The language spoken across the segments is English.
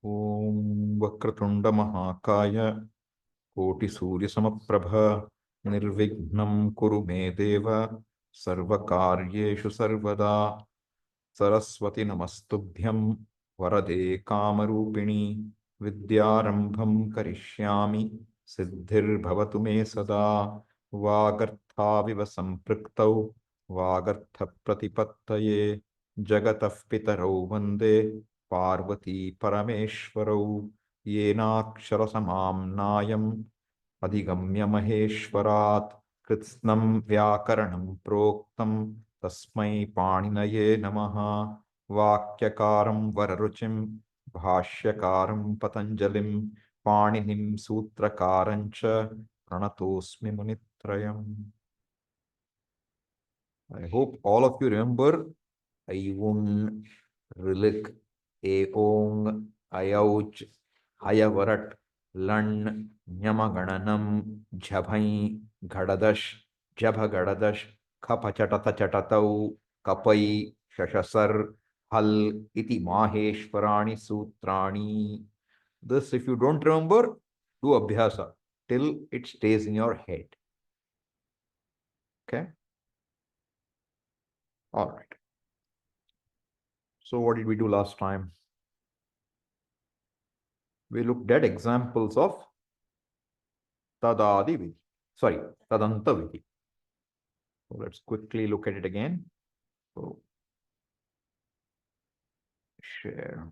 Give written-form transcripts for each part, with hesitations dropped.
Om Vakratunda Mahakaya Koti Surya Samaprabha Nirvignam Kuru Me Deva Sarvakaryeshu Sarvada Saraswati Namastubhyam Varade Kamarupini Vidyarambham Karishyami Siddhir Bhavatu Me Sada Vagartha Viva Sampriktau Vagartha Pratipattaye Jagatah Pitarau Vande Parvati Parameshwarau Yenaksharasamaam अधिगम्य महेश्वरात् कृत्स्नं व्याकरणं प्रोक्तं तस्मै पाणिनये नमः वाक्यकारं वररुचिं भाष्यकारं पतञ्जलिं पाणिनिं सूत्रकारं च प्रणतोऽस्मि मुनित्रयम्. I hope all of you remember Ayun, Rilik, Eong, Ayauch, Hayavarat, Lan, Nyamagananam, Jhabhai, Gadadash, Jabhagadadash, Kapachatata Chatatau, Kapai, Shashasar, Hal, Iti Maheshwarani Sutrani. This, if you don't remember, do Abhyasa till it stays in your head. Okay? All right. So what did we do last time? We looked at examples of Tadadi Vidhi. Sorry, Tadanta Vidhi. So let's quickly look at it again. So share.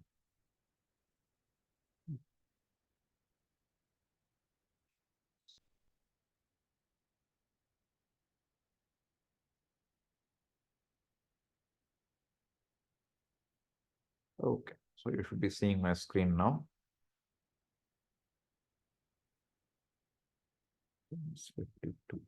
Okay, so you should be seeing my screen now. It's 52.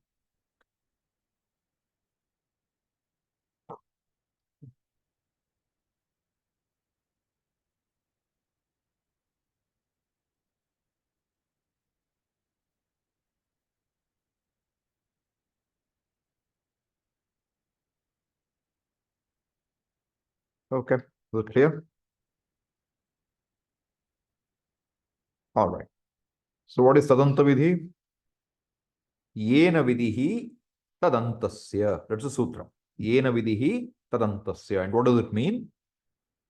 Okay, is it clear? All right. So what is Tadanta Vidhi? Yena Vidhi Tadantasya. That's a sutra. Yena Vidhi Tadantasya. And what does it mean?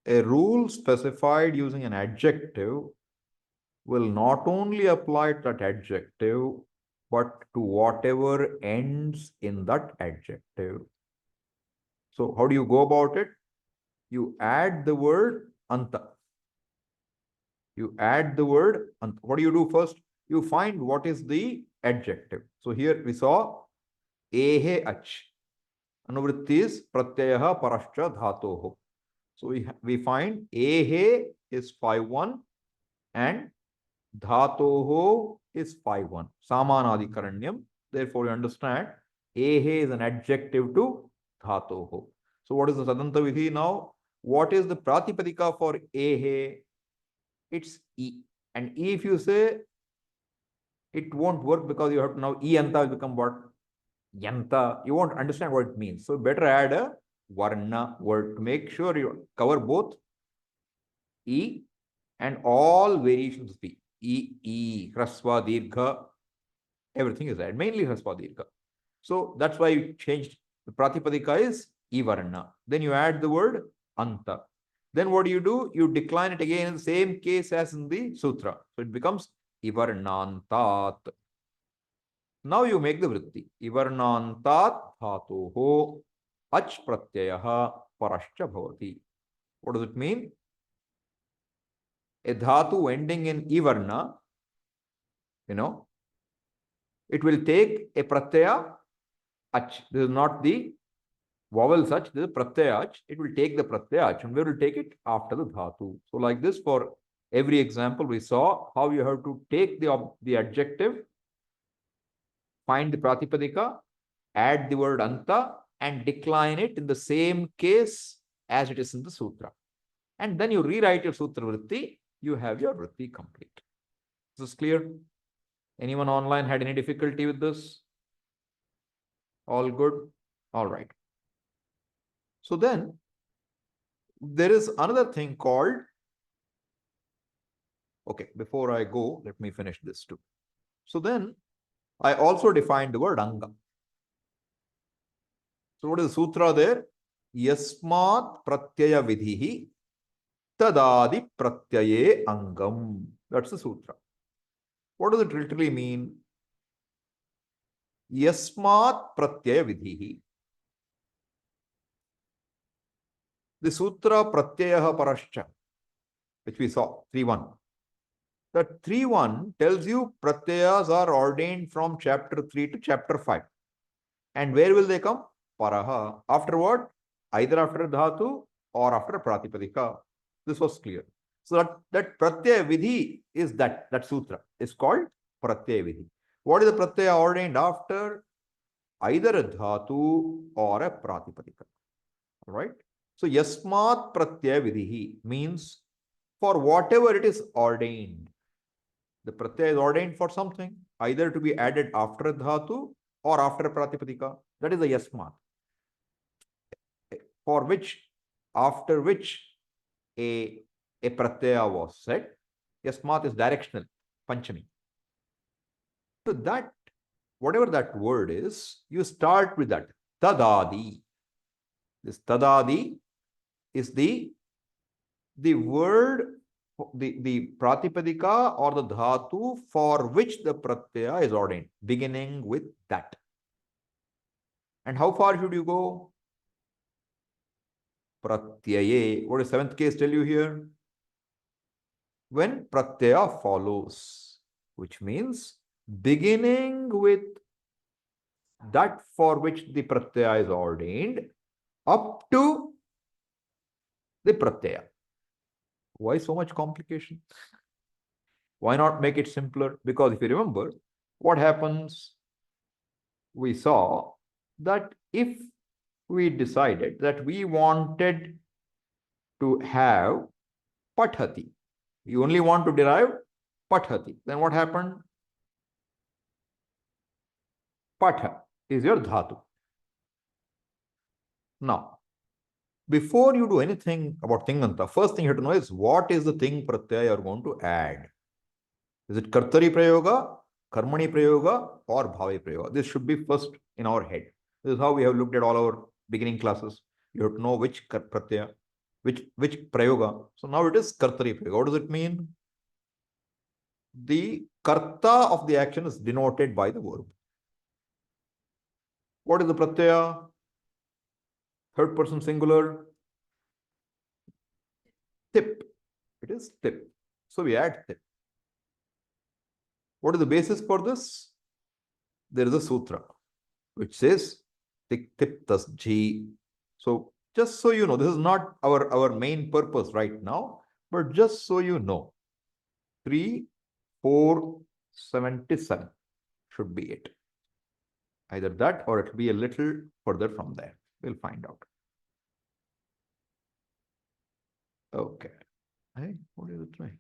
A rule specified using an adjective will not only apply to that adjective, but to whatever ends in that adjective. So how do you go about it? You add the word anta. You add the word anta. What do you do first? You find what is the adjective. So here we saw ehe ach. Anuvritti is pratyayaha parascha dhatoho. So we find ehe is 5-1 and dhatoho is 5-1. Samanadikaranyam. Therefore, you understand ehe is an adjective to dhatoho. So what is the Tadanta Vidhi now? What is the Pratipadika for ehe? It's e. And e, if you say, it won't work because you have to now e anta will become what? Yanta. You won't understand what it means. So better add a varna word to make sure you cover both e and all variations of e. E, Hrasva, Dirgha, everything is added, mainly Hrasva, Dirgha. So that's why you changed. The Pratipadika is e varna. Then you add the word anta. Then what do? You decline it again in the same case as in the sutra. So it becomes ivarnantat. Now you make the vritti. Ivarnantat dhatoho ach pratyayaha parascha bhavati. What does it mean? A dhatu ending in ivarna, it will take a pratyaya ach. This is not the vowel such, this is pratyaya ach. It will take the pratyaya ach, and we will take it after the dhatu. So like this, for every example, we saw how you have to take the adjective, find the pratipadika, add the word anta, and decline it in the same case as it is in the sutra. And then you rewrite your sutra vritti, you have your vritti complete. Is this clear? Anyone online had any difficulty with this? All good? All right. So then, there is another thing called Okay, before I go, let me finish this too. So then I also defined the word anga. So what is the sutra there? Yasmat pratyaya vidhihi tadadi pratyaye angam. That's the sutra. What does it literally mean? Yasmat pratyaya vidhihi. The sutra pratyaya parascha, which we saw, 3.1. That 3.1 tells you pratyayas are ordained from chapter 3 to chapter 5. And where will they come? Paraha. After what? Either after dhatu or after pratipadika. This was clear. So that pratyaya vidhi is that sutra is called pratyaya vidhi. What is the pratyaya ordained after? Either a dhatu or a pratipadika. All right. So yasmat pratyaya vidhi means for whatever it is ordained. The pratyaya is ordained for something, either to be added after dhatu or after pratipadika. That is the yasmat. For which, after which a pratyaya was said. Yasmat is directional, panchami. So that, whatever that word is, you start with that. Tadadi. This tadadi is the word, the pratipadika or the dhatu for which the pratyaya is ordained, beginning with that. And how far should you go? Pratyaye. What does seventh case tell you here? When pratyaya follows, which means beginning with that for which the pratyaya is ordained up to the pratyaya. Why so much complication? Why not make it simpler? Because if you remember, what happens? We saw that if we decided that we wanted to have pathati, you only want to derive pathati, then what happened? Patha is your dhatu. Now, before you do anything about tinganta, first thing you have to know is what is the thing pratyaya you are going to add. Is it kartari prayoga, karmani prayoga, or bhavi prayoga? This should be first in our head. This is how we have looked at all our beginning classes. You have to know which pratyaya, which prayoga. So now it is kartari prayoga. What does it mean? The karta of the action is denoted by the verb. What is the pratyaya? Third person singular. Tip. It is tip. So we add tip. What is the basis for this? There is a sutra which says tik tip tas ji. So just so you know, this is not our main purpose right now, but just so you know, 3.4.77 should be it. Either that or it will be a little further from there. We'll find out. Okay. Hey, what is it trying?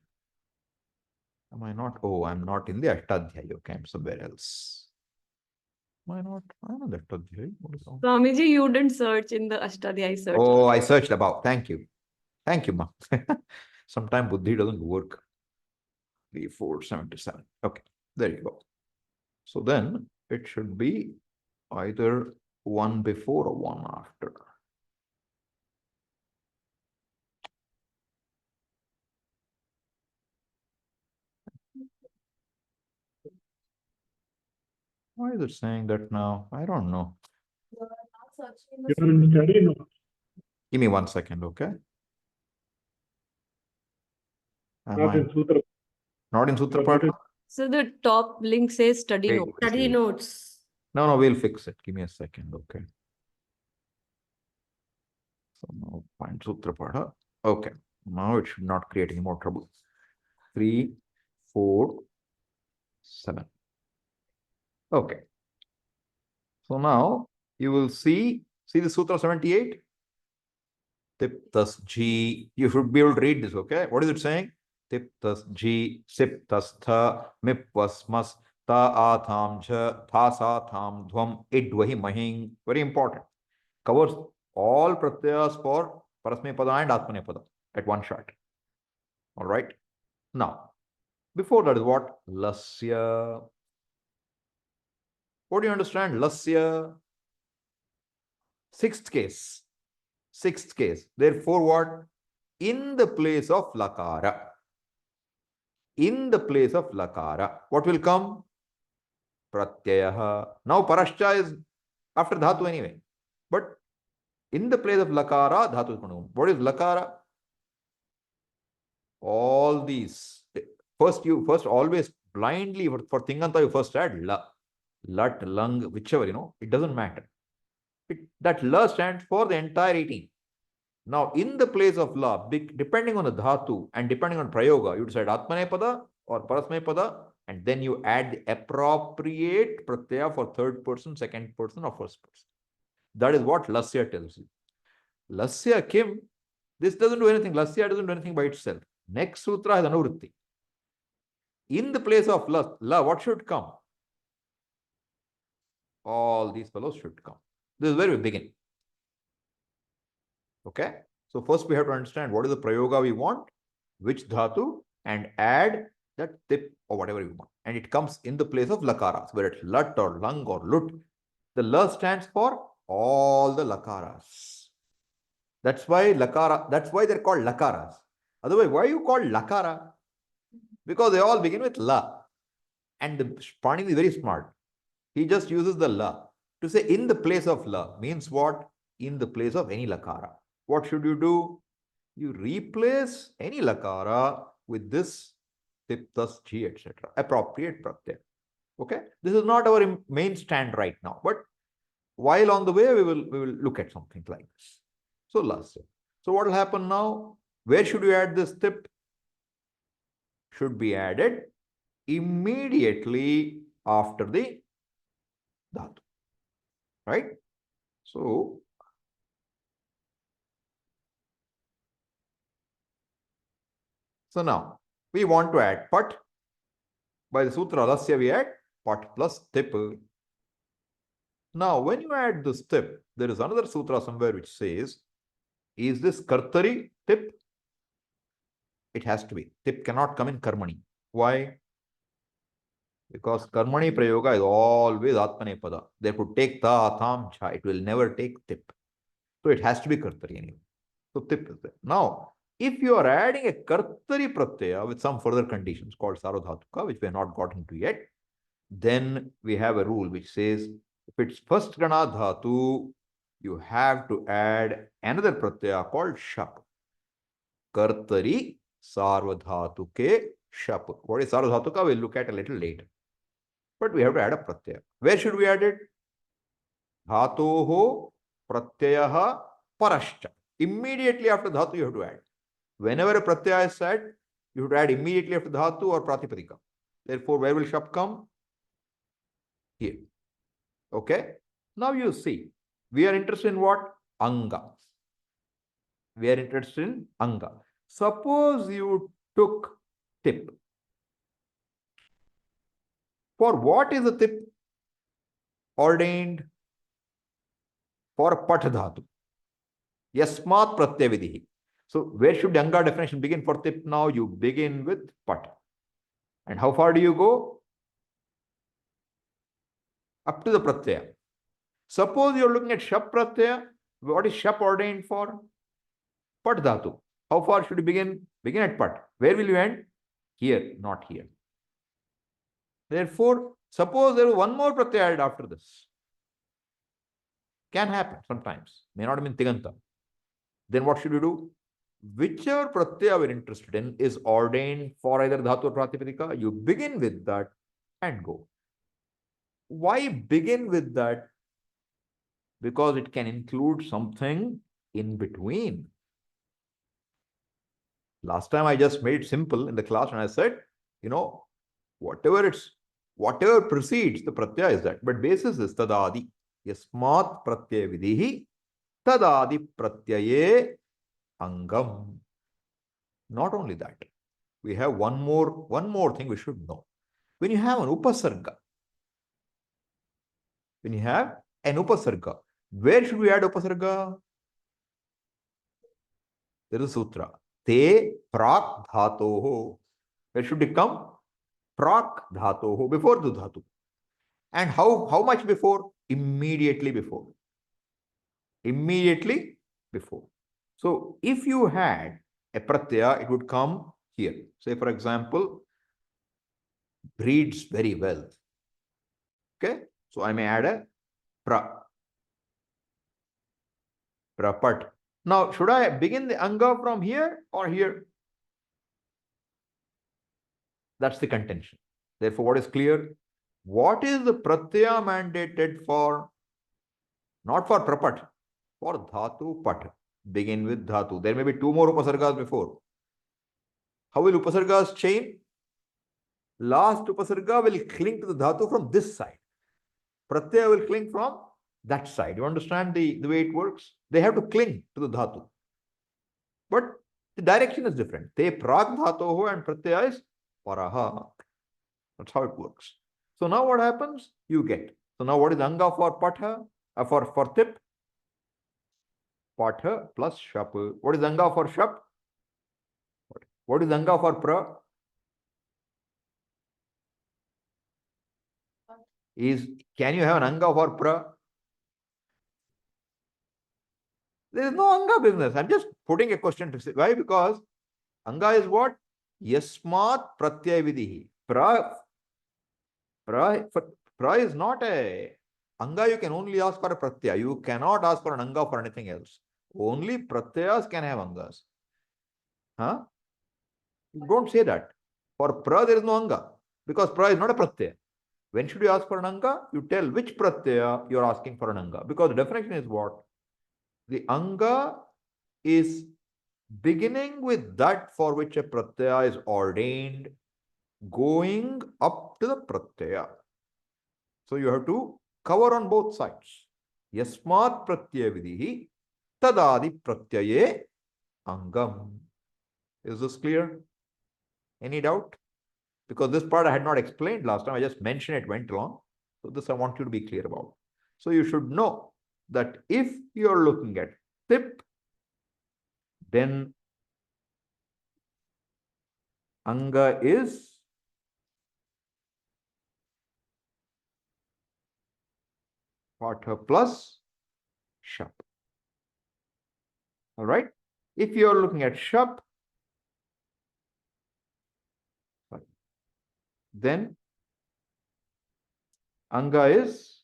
Am I not? Oh, I'm not in the Ashtadhyayi. Okay, I'm somewhere else. Why not? I'm in the Ashtadhyayi. What is wrong? Swamiji, you didn't search in the Ashtadhyayi search. Oh, I searched about. Thank you. Thank you, ma. Sometimes Buddhi doesn't work. 3.4.77. Okay, there you go. So then it should be either one before or one after. Why is it saying that now? I don't know. You're in study notes. Give me 1 second, okay? Not in Sutra. Not in Sutra Not Patha? So the top link says study Wait, notes. wait, Study wait. notes. No, we'll fix it. Give me a second, okay? So now find Sutra Patha. Okay, now it should not create any more trouble. 3.4.7. Okay. So now you will see the Sutra 78? Tip tas ji. You should be able to read this, okay? What is it saying? Tip tas ji, sip tas tha, mip was mas, ta atham jha, tha sa tham dhvam, idvahi mahing. Very important. Covers all pratyas for parasmay pada and atmane pada at one shot. All right. Now, Before that is what? Lasya. What do you understand? Lasya. Sixth case. Sixth case. Therefore, what? In the place of lakara. In the place of lakara. What will come? Pratyayaha. Now, parascha is after dhatu anyway. But in the place of lakara, dhatu is going to come. What is lakara? All these. First always blindly for Tinganta, you first add la. Lut, lung, whichever, it doesn't matter. That la stands for the entire 18. Now, in the place of la, depending on the dhatu and depending on prayoga, you decide atmanepada or parasmanepada, and then you add the appropriate pratyaya for third person, second person, or first person. That is what lasya tells you. Lasya kim, this doesn't do anything. Lasya doesn't do anything by itself. Next sutra has anuvritti. In the place of la, what should come? All these fellows should come. This is where we begin. Okay? So first we have to understand what is the prayoga we want, which dhatu, and add that tip or whatever we want. And it comes in the place of lakaras, whether it's lut or lung or lut. The la stands for all the lakaras. That's why they're called lakaras. Otherwise, why are you called lakara? Because they all begin with la. And the Panini is very smart. He just uses the la to say in the place of la means what? In the place of any lakara. What should you do? You replace any lakara with this tip, thus, chi, etc. Appropriate pratyaya. Okay? This is not our main stand right now, but while on the way, we will look at something like this. So last. So what will happen now? Where should you add this tip? Should be added immediately after the dhatu. Right? So now we want to add pat. By the sutra lasya we add pat plus tip. Now when you add this tip, there is another sutra somewhere which says, is this kartari tip? It has to be. Tip cannot come in karmani. Why? Because karmani prayoga is always atmanepada. Therefore, take ta, tham, cha. It will never take tip. So it has to be kartari anyway. So tip is there. Now, if you are adding a kartari pratyaya with some further conditions called sarodhatuka, which we have not gotten to yet, then we have a rule which says, if it's first gana dhatu, you have to add another pratyaya called shap. Kartari sarvadhatuke shap. What is sarvadhatuka? We'll look at a little later. But we have to add a pratyaya. Where should we add it? Dhatoho pratyayaha parascha. Immediately after dhatu, you have to add. Whenever a pratyaya is said, you have to add immediately after dhatu or pratipadika. Therefore, where will shap come? Here. Okay? Now you see, we are interested in what? Anga. We are interested in anga. Suppose you took tip. For what is the tip ordained? For pat dhatu. Yasmat pratyavidihi. So where should the anga definition begin for tip now? You begin with pat. And how far do you go? Up to the pratyaya. Suppose you are looking at shap pratyaya. What is shap ordained for? Pat dhatu. How far should you begin? Begin at pat. Where will you end? Here, not here. Therefore, suppose there is one more pratyaya added after this. Can happen sometimes. May not have been tiganta. Then what should you do? Whichever pratyaya we're interested in is ordained for either dhatu or pratipadika. You begin with that and go. Why begin with that? Because it can include something in between. Last time I just made it simple in the class and I said, whatever precedes the pratyaya is that. But basis is tadadi. Yasmat pratyaya vidihi tadadi pratyaye angam. Not only that, we have one more thing we should know. When you have an upasarga, where should we add upasarga? There is a sutra. Te prak dhatoho. Where should it come? Prak dhatoho, before the dhatu. And how much before? Immediately before. Immediately before. So if you had a pratyaya, it would come here. Say, for example, breeds very well. Okay, so I may add a prapat. Now, should I begin the anga from here or here? That's the contention. Therefore, what is clear? What is the pratyaya mandated for? Not for prapat, for dhatu pat. Begin with dhatu. There may be two more upasargas before. How will upasargas chain? Last upasarga will cling to the dhatu from this side. Pratyaya will cling from that side. You understand the way it works? They have to cling to the dhatu. But the direction is different. Te prag dhatoho and pratyaya is paraha. That's how it works. So now what happens? You get. So now what is anga for patha? For tip? Patha plus shap. What is anga for shap? What is anga for pra? Can you have an anga for pra? There is no anga business. I'm just putting a question to say. Why? Because anga is what? Yasmat pratyaya vidihi. Pra is not a anga. You can only ask for a pratyaya. You cannot ask for an anga for anything else. Only pratyayas can have angas. Huh? Don't say that. For pra, there is no anga. Because pra is not a pratyaya. When should you ask for an anga? You tell which pratyaya you are asking for an anga. Because the definition is what? The anga is beginning with that for which a pratyaya is ordained, going up to the pratyaya. So you have to cover on both sides. Yasmat pratyaya vidihi tadadi pratyaye angam. Is this clear? Any doubt? Because this part I had not explained last time. I just mentioned it, went along. So this I want you to be clear about. So you should know that if you are looking at tip, then anga is patha plus shap. All right. If you are looking at shap, then anga is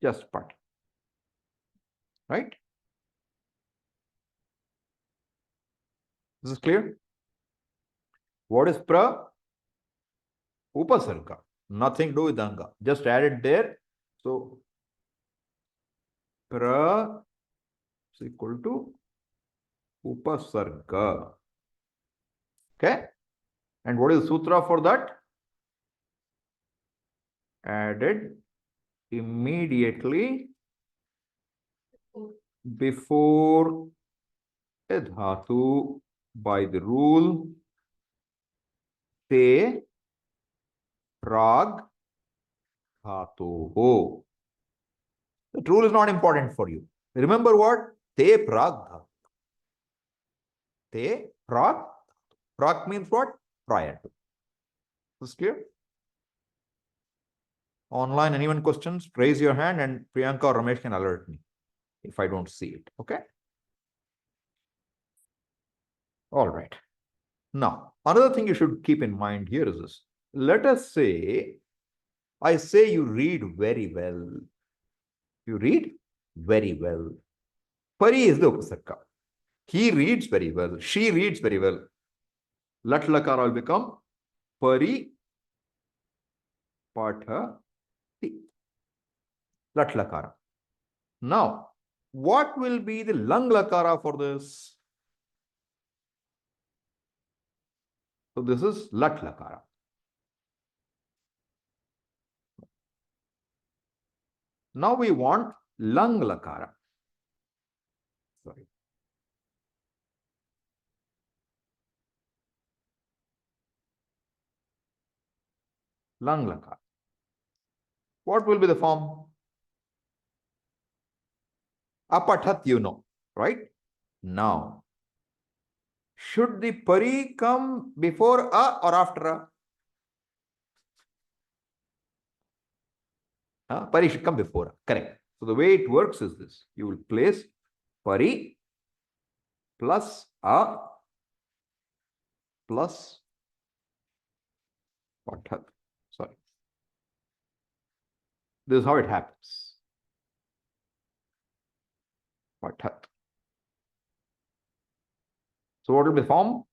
just pat. Right? This is clear? What is pra? Upasarga. Nothing to do with anga. Just add it there. So pra is equal to upasarga. Okay? And what is the sutra for that? Added immediately before a dhatu by the rule te prag dhatoho. The rule is not important for you. Remember what? Te prag dhatu. Te prag. Prag means what? Prior to. Is this clear? Online, anyone questions? Raise your hand and Priyanka or Ramesh can alert me if I don't see it. Okay? All right. Now, another thing you should keep in mind here is this. Let us say, I say you read very well. You read very well. Pari is the upasarga. He reads very well. She reads very well. Lat lakara will become pari patha ti. Lat lakara. Now, what will be the lang lakara for this? So this is lat lakara. Now we want lang lakara. Sorry. Lang lakara. What will be the form? Apathat, you know, right? Now, should the pari come before a or after a? Pari should come before a. Correct. So the way it works is this. You will place pari plus a plus pathat. Sorry. This is how it happens. Pathat. So what will be form?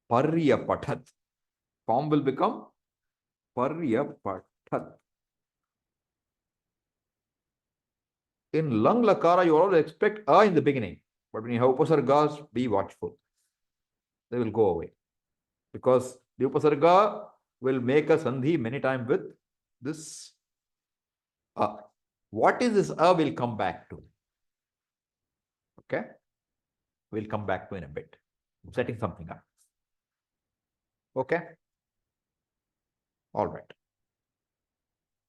Parya pathat. Form will become Parya pathat. In Lang Lakara, you always expect a in the beginning. But when you have upasargas, be watchful. They will go away. Because the upasarga will make a sandhi many times with this a. What is this a? We'll come back to. Okay? We'll come back to in a bit. I'm setting something up. Okay? All right.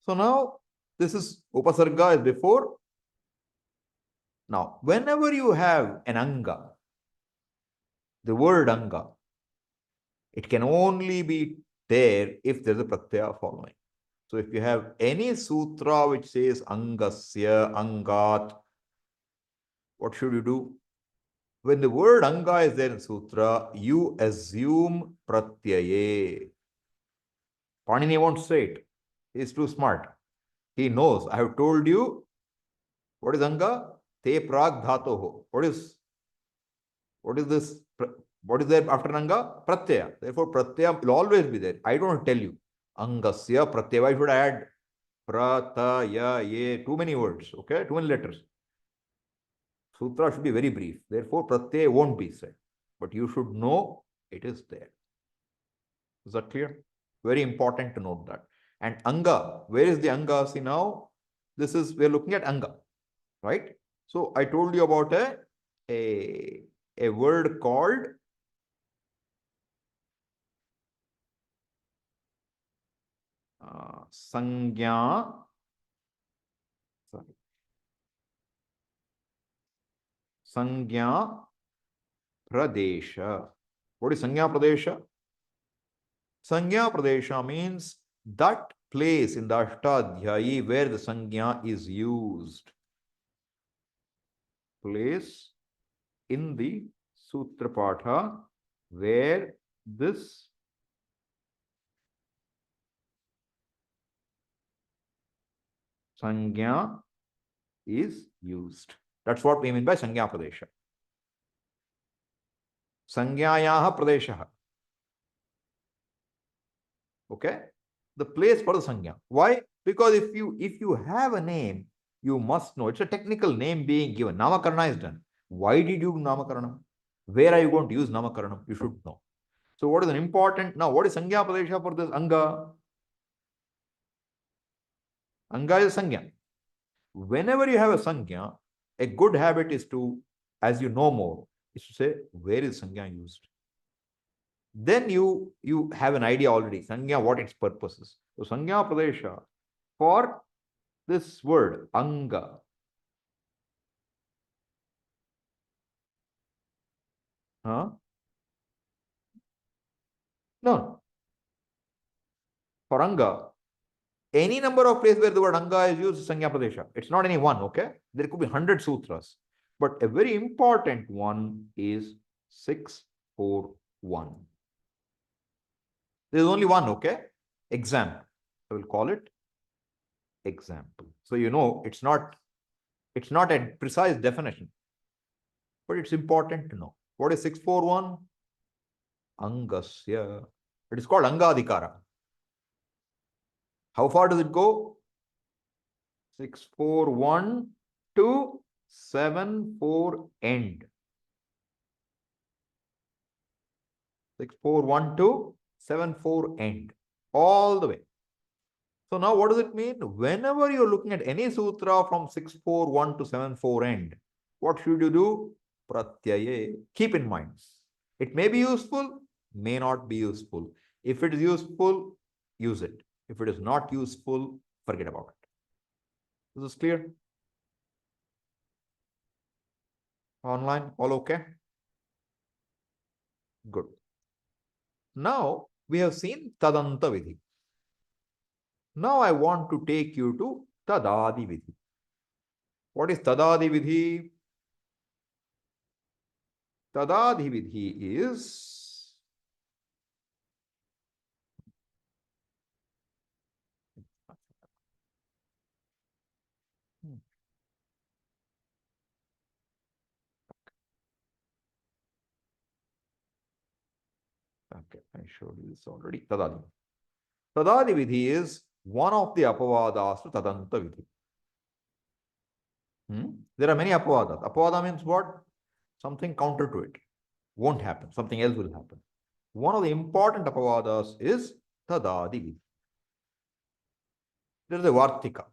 So now this is upasarga is before. Now, whenever you have an anga, the word anga, it can only be there if there's a pratyaya following. So if you have any sutra which says angasya, angat, what should you do? When the word anga is there in sutra, you assume pratyaye. Panini won't say it. He's too smart. He knows. I have told you what is anga? Te prag dhatoho. What is this? What is there after anga? Pratyaya. Therefore, pratyaya will always be there. I don't tell you. Angasya pratyaya. Why should I add prataya, ye? Too many words. Okay? Too many letters. Sutra should be very brief. Therefore, pratyaya won't be said. But you should know it is there. Is that clear? Very important to note that. And anga, where is the anga? See now, this is, we are looking at anga, right? So I told you about a word called Sangya. Sorry. Sangya Pradesha. What is Sangya Pradesha? Sangya Pradesha means that place in the Ashtadhyayi where the Sangya is used. Place in the Sutra Patha where this Sangya is used. That's what we mean by Sangya Pradesha. Sangyayaha Pradeshaha. Okay? The place for the Sangya. Why? Because if you have a name, you must know. It's a technical name being given. Namakarana is done. Why did you do Namakarana? Where are you going to use Namakarana? You should know. So what is an important, now what is Sangya Pradesha for this Anga? Anga is Sangya. Whenever you have a Sangya, a good habit is to, as you know more, is to say, where is Sangya used? Then you have an idea already, Sangya, what its purpose is. So Sangya Pradesha, for this word, Anga. Huh? No. For Anga, any number of places where the word Anga is used is Sangya Pradesha. It's not any one, okay? There could be 100 sutras. But a very important one is 641. There is only one, okay? Example. I will call it example. So you know it's not a precise definition, but it's important to know. What is 641? Angasya. It is called Angadhikara. How far does it go? 641 to 74 end. 641 to 74 end. All the way. So now what does it mean? Whenever you're looking at any sutra from 641 to 74 end, what should you do? Pratyaye. Keep in mind. It may be useful, may not be useful. If it is useful, use it. If it is not useful, forget about it. This is clear? Online, all okay? Good. Now we have seen Tadanta Vidhi. Now I want to take you to Tadadi Vidhi. What is Tadadi Vidhi? Tadadi Vidhi is okay, I showed you this already. Tadadi. Tadadi Vidhi is one of the apavadas to Tadanta Vidhi. There are many apavadas. Apavada means what? Something counter to it. Won't happen. Something else will happen. One of the important apavadas is Tadadi Vidhi. There is a Vartika,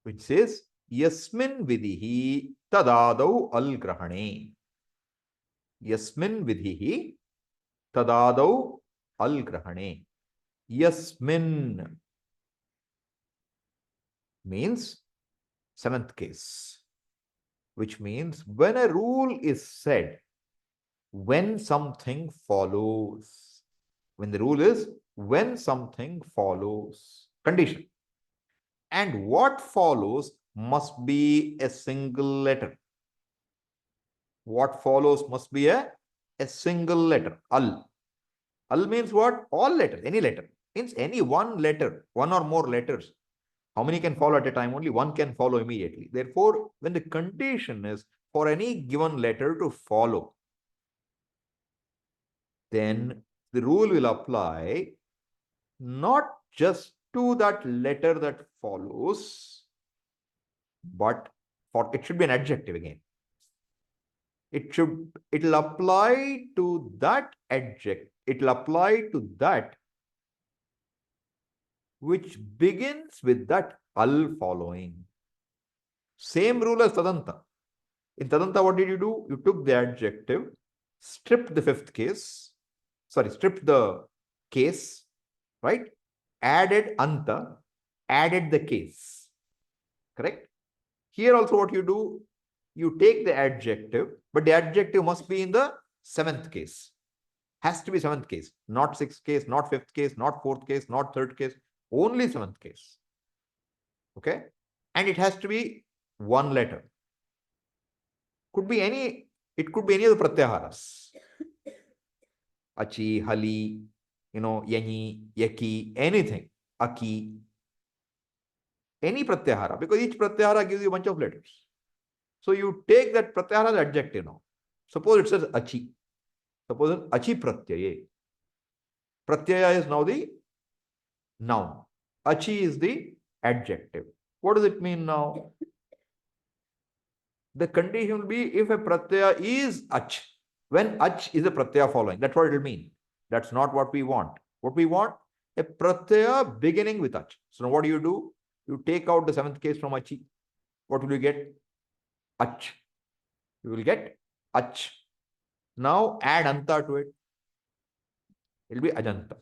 which says Yasmin Vidhi Tadadau Al Grahane. Yasmin Vidhi Tadadau Al Grahane. Yasmin means seventh case, which means when a rule is said, when something follows. When the rule is when something follows. Condition. And what follows must be a single letter. What follows must be a single letter. Al. Al means what? All letters, any letter. Means any one letter, one or more letters. How many can follow at a time? Only one can follow immediately. Therefore, when the condition is for any given letter to follow, then the rule will apply not just to that letter that follows, but for it should be an adjective again. It'll apply to that adjective. It'll apply to that which begins with that al following. Same rule as Tadanta. In Tadanta, what did you do? You took the adjective, stripped the fifth case, stripped the case, right? Added anta, added the case. Correct? Here also what you do, you take the adjective, but the adjective must be in the seventh case. Has to be seventh case, not sixth case, not fifth case, not fourth case, not third case, only seventh case. Okay? And it has to be one letter. Could be any, it could be any of the pratyaharas. Achi, hali, yani, yaki, anything. Aki. Any pratyahara, because each pratyahara gives you a bunch of letters. So you take that pratyahara as adjective now. Suppose it says achi. Suppose it's achi pratyaye. Pratyaya is now the noun. Achi is the adjective. What does it mean now? The condition will be if a pratyaya is ach. When ach is a pratyaya following. That's what it will mean. That's not what we want. What we want? A pratyaya beginning with ach. So now what do? You take out the seventh case from achi. What will you get? Ach. You will get ach. Now add anta to it. It will be ajanta.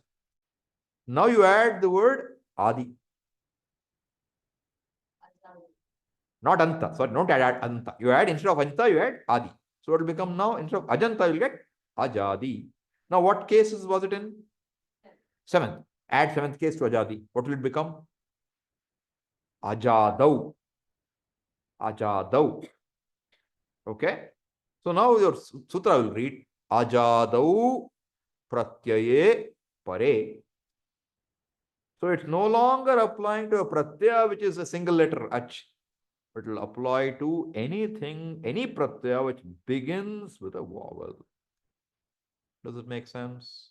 Now you add the word adi. Not anta. Sorry, don't add anta. You add instead of anta, you add adi. So it will become now instead of ajanta, you will get ajadi. Now what cases was it in? Seventh. Add seventh case to ajadi. What will it become? Ajadau. Ajadau. Okay. So now your sutra will read Ajadau Pratyaye Pare. So it's no longer applying to a pratyaya which is a single letter ach. It will apply to anything, any pratyaya which begins with a vowel. Does it make sense?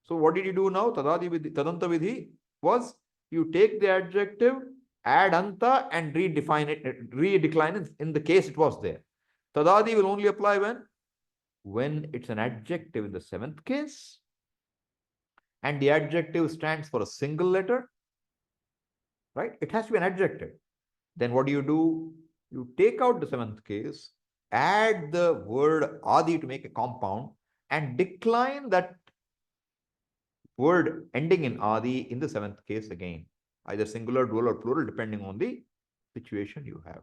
So what did you do now? Tadanta Vidhi was you take the adjective, add anta and redefine it, redecline it in the case it was there. Tadadi will only apply when it's an adjective in the seventh case and the adjective stands for a single letter, right? It has to be an adjective. Then what do? You take out the seventh case, add the word adi to make a compound and decline that word ending in adi in the seventh case again, either singular, dual or plural depending on the situation you have.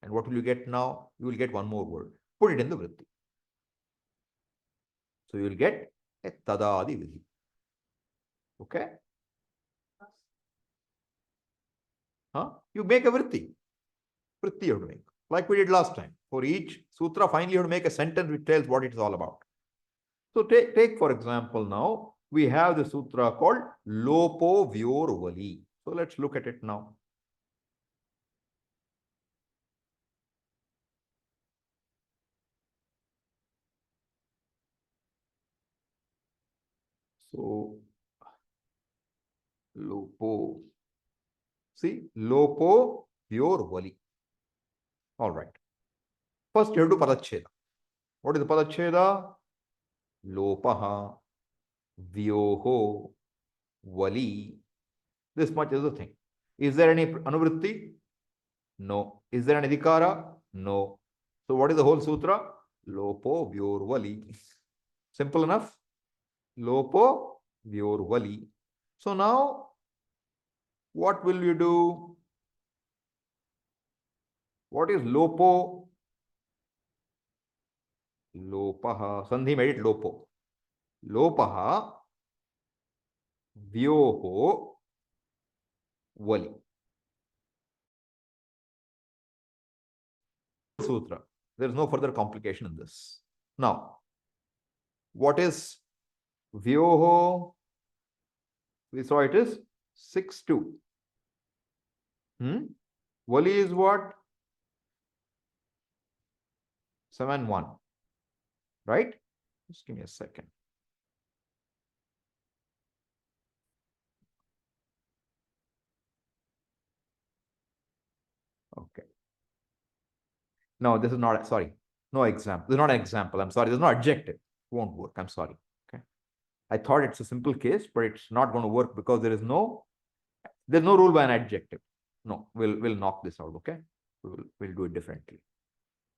And what will you get now? You will get one more word. Put it in the vritti. So you will get a tadadi vidhi. Okay? Huh? You make a vritti. Vritti you have to make. Like we did last time. For each sutra, finally you have to make a sentence which tells what it's all about. So take for example now, we have the sutra called Lopo Vyorvali. So let's look at it now. So Lopo. See, Lopo Vyorvali. All right. First you have to Padacheda. What is the Padacheda? Lopaha, Vyoho, Vali. This much is the thing. Is there any anuvritti? No. Is there an adhikara? No. So what is the whole sutra? Lopo Vyorvali. Simple enough. Lopo Vyorvali. So now, what will you do? What is Lopo? Lopaha. Sandhi made it Lopo. Lopaha Vyoho Vali. Sutra. There is no further complication in this. Now, what is Vyoho? We saw it is 6-2. Vali is what? 7-1. Right? Just give me a second. Okay. No, this is not, sorry. No example. This is not an example. I'm sorry. This is not adjective. It won't work. I'm sorry. Okay. I thought it's a simple case, but it's not going to work because there's no rule by an adjective. No, we'll knock this out. Okay. We'll do it differently.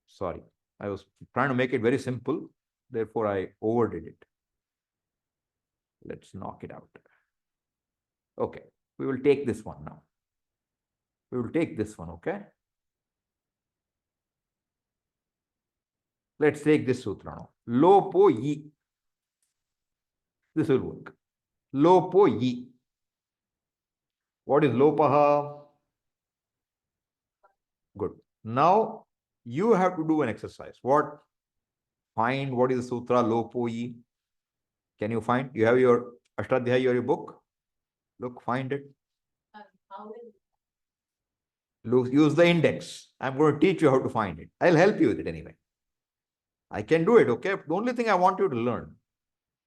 Sorry. I was trying to make it very simple. Therefore, I overdid it. Let's knock it out. Okay. We will take this one now. We will take this one. Okay. Let's take this sutra now. Lopo yi. This will work. Lopo yi. What is lopaha? Good. Now you have to do an exercise. What? Find what is the sutra Lopo yi. Can you find? You have your Ashtadhyayi or your book? Look, find it. Look, use the index. I'm going to teach you how to find it. I'll help you with it anyway. I can do it, okay? The only thing I want you to learn.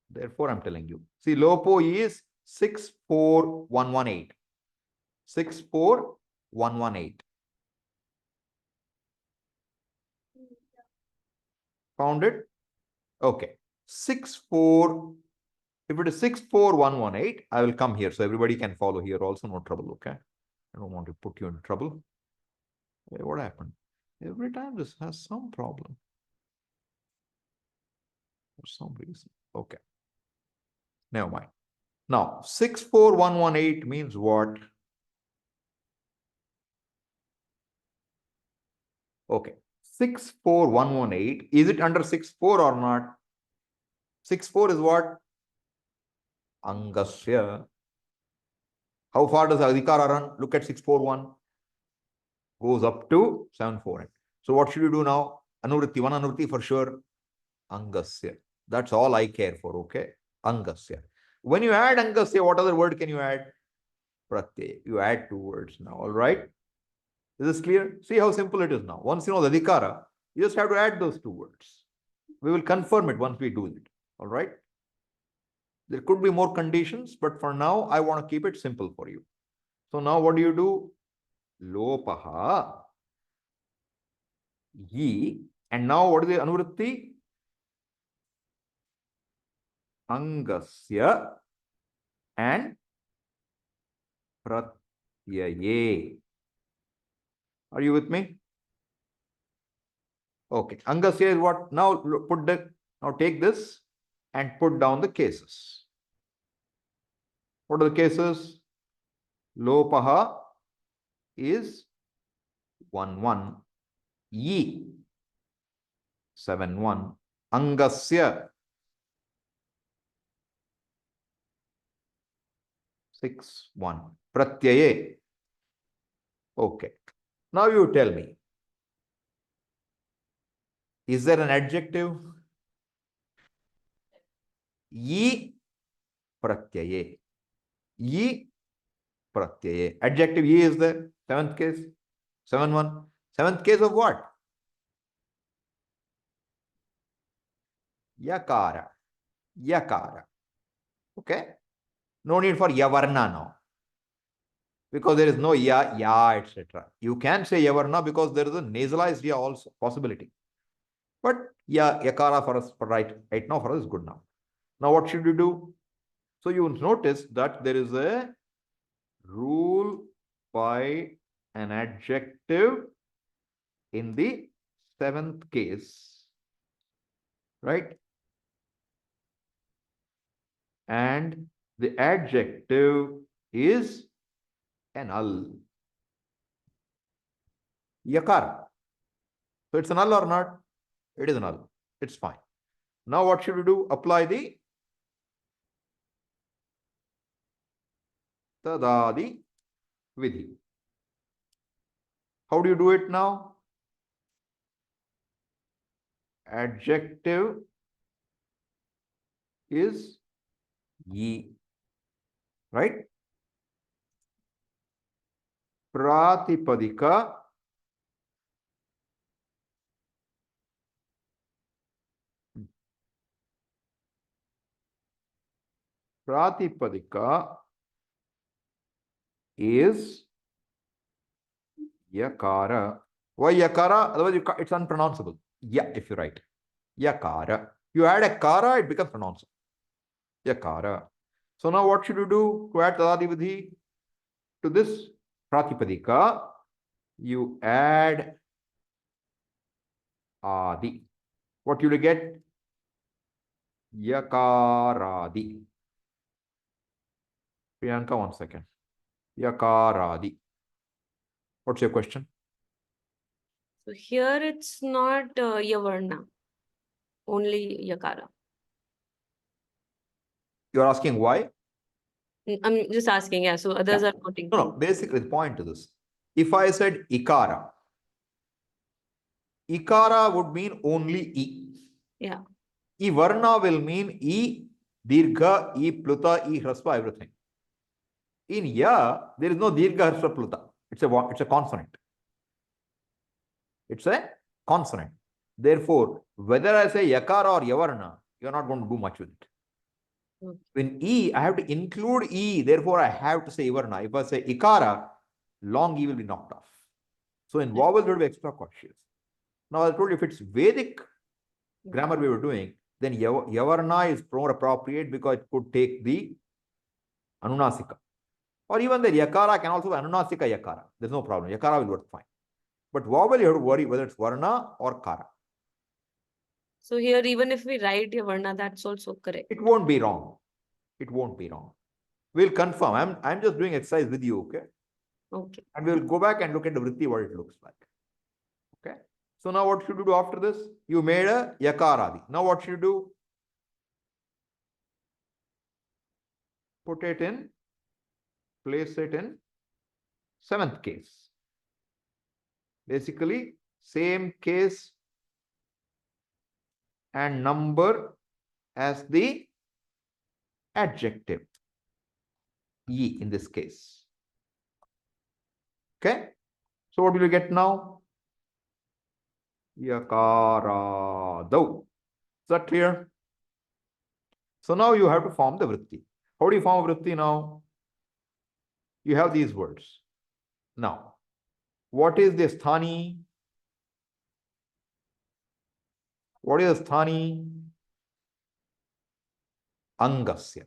Therefore, I'm telling you. See, Lopo is 64118. 64118. Found it? Okay. 64. If it is 64118, I will come here so everybody can follow here also. No trouble, okay? I don't want to put you in trouble. Hey, what happened? Every time this has some problem. For some reason. Okay. Never mind. Now, 64118 means what? Okay. 64118. Is it under 64 or not? 64 is what? Angasya. How far does Adhikara run? Look at 641. Goes up to 748. So what should you do now? Anuvritti, one anuvritti for sure. Angasya. That's all I care for, okay? Angasya. When you add Angasya, what other word can you add? Pratyaya. You add 2 words now, all right? Is this clear? See how simple it is now. Once you know the Adhikara, you just have to add those 2 words. We will confirm it once we do it, all right? There could be more conditions, but for now, I want to keep it simple for you. So now what do? Lopaha. Yi. And now what is the anuvritti? Angasya and pratyaye. Are you with me? Okay. Angasya is what? Now take this and put down the cases. What are the cases? Lopaha is 1-1. Ye 7-1 Angasya 6-1 Pratyaye. Okay. Now you tell me, is there an adjective? Ye Pratyaye. Ye Pratyaye. Adjective ye is the seventh case. 7-1. Seventh case of what? Yakara. Yakara. Okay? No need for yavarna now. Because there is no ya, etc. You can say yavarna because there is a nasalized ya also possibility. But ya, yakara for us for right now for us is good now. Now what should you do? So you notice that there is a rule by an adjective in the seventh case, right? And the adjective is an al. Yakar. So it's an al or not? It is an al. It's fine. Now what should we do? Apply the tadadi vidhi. How do you do it now? Adjective is ye, right? Pratipadika is yakara. Why yakara? Otherwise it's unpronounceable. Yeah, if you write yakara. You add a kara, it becomes pronounceable. Yakara. So now what should you do to add tadadi vidhi to this pratipadika? You add adi. What you will get? Yakaradi. Priyanka, 1 second. Yakaradi. What's your question? So here it's not yavarna, only yakara. You're asking why? I'm just asking, yeah. So others Yeah. are not No, included. basically the point to this. If I said ikara, ikara would mean only e. Yeah. E varna will mean e, dirgha, e pluta, e hrasva, everything. In ya, there is no dirgha, hrasva, pluta. It's a consonant. It's a consonant. Therefore, whether I say yakara or yavarna, you're not going to do much with it. Okay. In e, I have to include e. Therefore, I have to say yavarna. If I say ikara, long e will be knocked off. So in vowels, there will be extra cautious. Now, I told you if it's Vedic grammar we were doing, then yavarna is more appropriate because it could take the anunasika. Or even the yakara can also be anunasika yakara. There's no problem. Yakara will work fine. But vowel, you have to worry whether it's varna or kara. So here, even if we write yavarna, that's also correct. It won't be wrong. It won't be wrong. We'll confirm. I'm just doing exercise with you, okay? Okay. And we'll go back and look at the vritti, what it looks like. Okay? So now what should you do after this? You made a yakaradi. Now what should you do? Put it in, place it in seventh case. Basically, same case and number as the adjective. Ye in this case. Okay? So what will you get now? Yakarado. Is that clear? So now you have to form the vritti. How do you form a vritti now? You have these words. Now, what is the sthani? What is sthani? Angasya.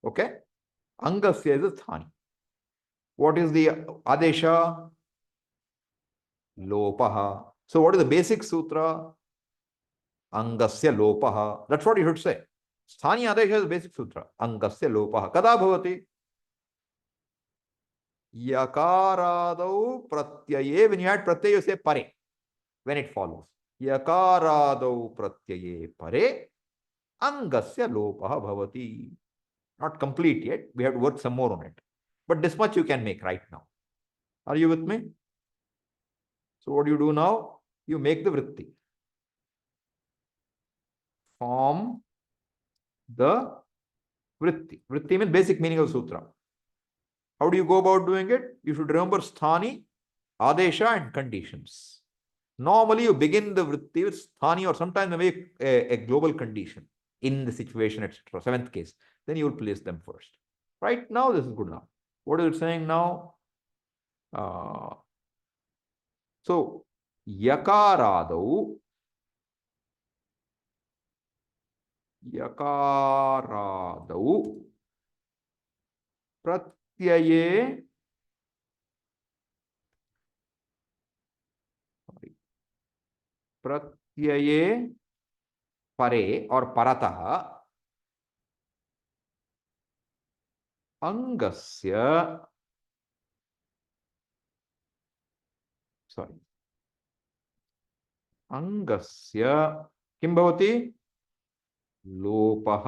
Okay? Angasya is a sthani. What is the adesha? Lopaha. So what is the basic sutra? Angasya lopaha. That's what you should say. Sthani adesha is basic sutra. Angasya lopaha. Kada bhavati? Yakarado pratyaye. When you add pratyaya, you say pare. when it follows. Yakaradau pratyaye pare angasya lopah bhavati. Not complete yet. We have to work some more on it. But this much you can make right now. Are you with me? So what do you do now? You make the vritti. Form the vritti. Vritti means basic meaning of sutra. How do you go about doing it? You should remember sthani, adesha and conditions. Normally you begin the vritti with sthani or sometimes maybe a global condition in the situation, etc. Seventh case. Then you will place them first. Right now this is good enough. What is it saying now? So yakaradau प्रत्यये प्रत्यये परे और परतः अंगस्य अंगस्य किं भवति लोपः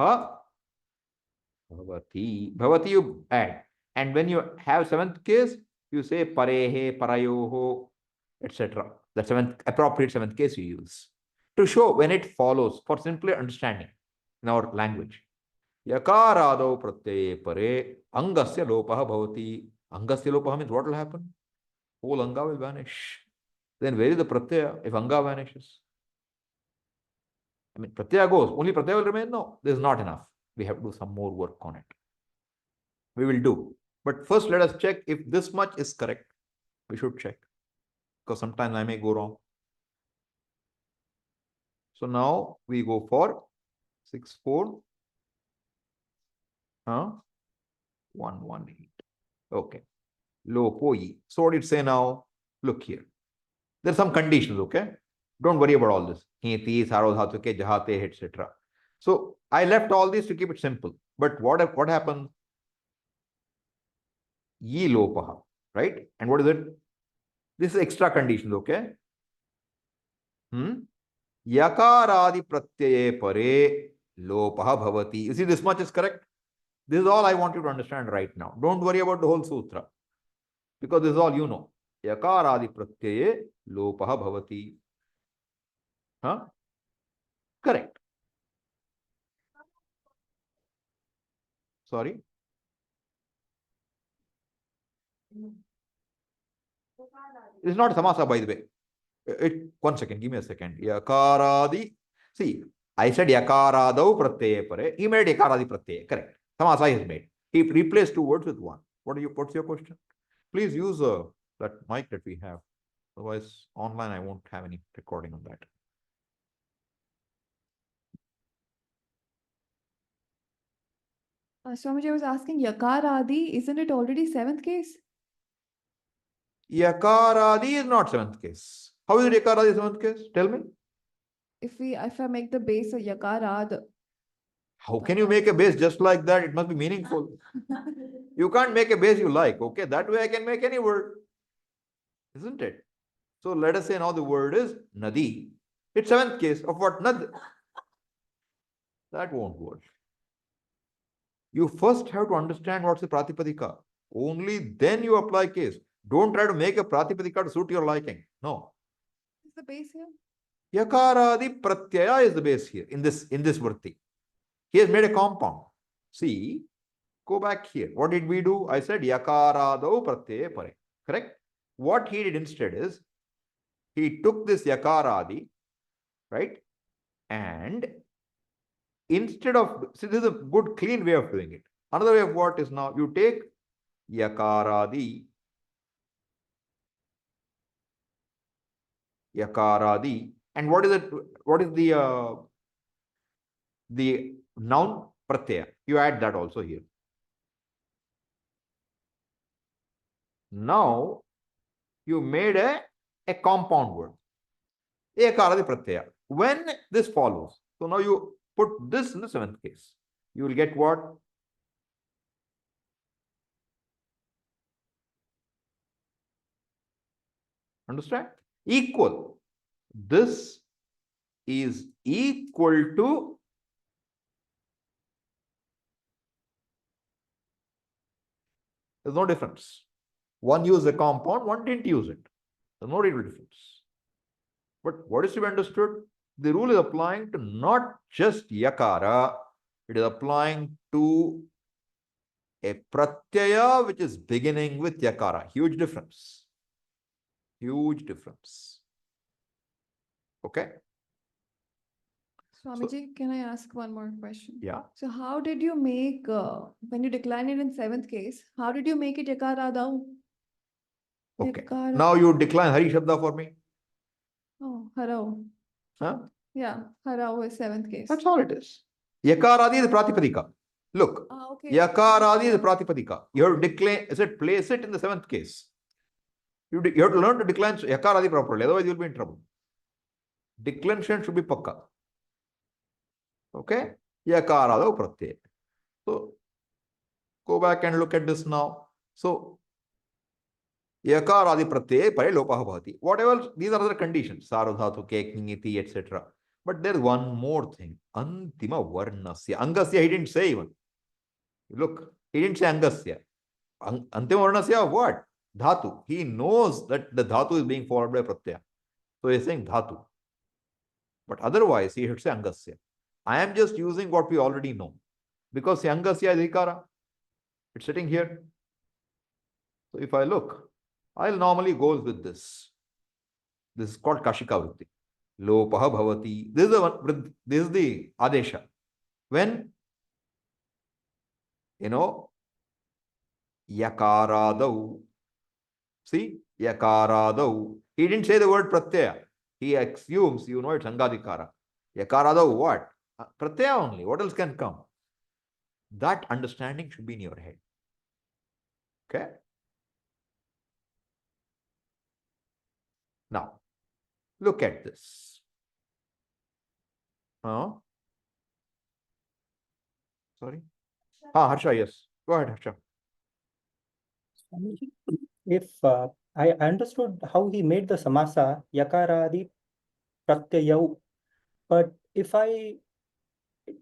भवति. Bhavati you add, and when you have seventh case you say parehe, parayoho, etc. The appropriate seventh case you use to show when it follows for simpler understanding in our language. Yakaradau pratyaye pare angasya lopah bhavati. Angasya lopah means what will happen? Whole anga will vanish. Then where is the pratyaya if anga vanishes? I mean, pratyaya goes, only pratyaya will remain? No, this is not enough. We have to do some more work on it. We will do. But first let us check if this much is correct. We should check, because sometimes I may go wrong. So now we go for 6-4. 118. Okay. Lopoi. So what did it say now? Look here. There are some conditions, okay? Don't worry about all this. Heti, sarodhatuke, jahate, etc. So I left all this to keep it simple. But what happened? Yi lopaha, right? And what is it? This is extra conditions, okay? Yakaradi pratyaye pare lopaha bhavati. You see, this much is correct. This is all I want you to understand right now. Don't worry about the whole sutra, because this is all you know. Yakaradi pratyaye lopaha bhavati. Correct. Sorry. It's not samasa, by the way. One second, give me a second. Yakaradi. See, I said yakaradau pratyaye pare. He made yakaradi pratyaye. Correct. Samasa he has made. He replaced two words with one. What's your question? Please use that mic that we have. Otherwise, online I won't have any recording on that. Swamiji, I was asking Yakaradi, isn't it already seventh case? Yakaradi is not seventh case. How is it yakaradi seventh case? Tell me. If I make the base a Yakarad. How can you make a base just like that? It must be meaningful. You can't make a base you like. Okay, that way I can make any word. Isn't it? So let us say now the word is nadi. It's seventh case of what? Nad. That won't work. You first have to understand what's the pratipadika. Only then you apply case. Don't try to make a pratipadika to suit your liking. No. Is the base here? Yakaradi pratyaya is the base here in this vritti. He has made a compound. See, go back here. What did we do? I said yakaradau pratyaya pare. Correct? What he did instead is he took this yakaradi, right? And instead of, see, this is a good clean way of doing it. Another way of what is now, you take yakaradi, and what is it? What is the noun pratyaya? You add that also here. Now you made a compound word. Yakaradi pratyaya. When this follows, so now you put this in the seventh case. You will get what? Understand? Equal. this is equal to there's no difference. One used a compound, one didn't use it. There's no real difference. But what is to be understood? The rule is applying to not just yakara, it is applying to a pratyaya which is beginning with yakara. Huge difference. Huge difference. Okay? Swamiji, can I ask one more question? Yeah. So how did you make, when you decline it in seventh case, how did you make it yakaradau? Okay. Yakara. Now you decline Hari Shabda for me. Oh, harau. Huh? Yeah, harau is seventh case. That's all it is. Yakaradi is Pratipadika. Look, Okay. Yakaradi is Pratipadika. You have to decline, place it in the seventh case. You have to learn to decline Yakaradi properly, otherwise you'll be in trouble. Declension should be pakka. Okay? Yakarada pratyay. So, go back and look at this now. So, Yakaradi pratyay pare lopah bhavati. Whatever, these are the conditions. Sarvadhatu, kekningiti, etc. But there's one more thing. Antima varnasya. Angasya, he didn't say even. Look, he didn't say angasya. Antima varnasya of what? Dhatu. He knows that the dhatu is being followed by pratyaya. So he's saying dhatu. But otherwise, he should say angasya. I am just using what we already know. Because angasya is ikara. It's sitting here. So if I look, I'll normally go with this. This is called kashika vritti. Lopaha bhavati. This is the one, this is the adesha. When, yakaradau. See, yakaradau. He didn't say the word pratyaya. He assumes, it's angadikara. Yakaradau what? Pratyaya only. What else can come? That understanding should be in your head. Okay? Now, look at this. Sorry? Harsha, yes. Go ahead, Harsha. If I understood how he made the samasa, yakaradi pratyayau, but if I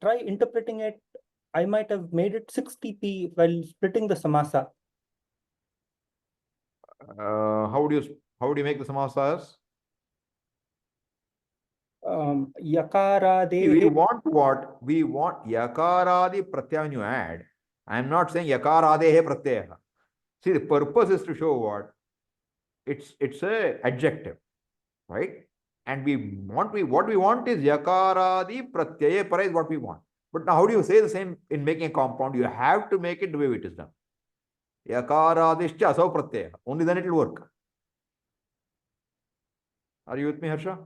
try interpreting it, I might have made it 6TP while splitting the samasa. How do you make the samasas? Yakarade. We want what? We want yakaradi pratyaya when you add. I am not saying yakaradehe pratyaya. See, the purpose is to show what? It's a adjective, right? And what we want is yakaradi pratyaya para is what we want. But now how do you say the same in making a compound? You have to make it the way it is done. Yakaradishcha asau pratyaya. Only then it will work. Are you with me, Harsha?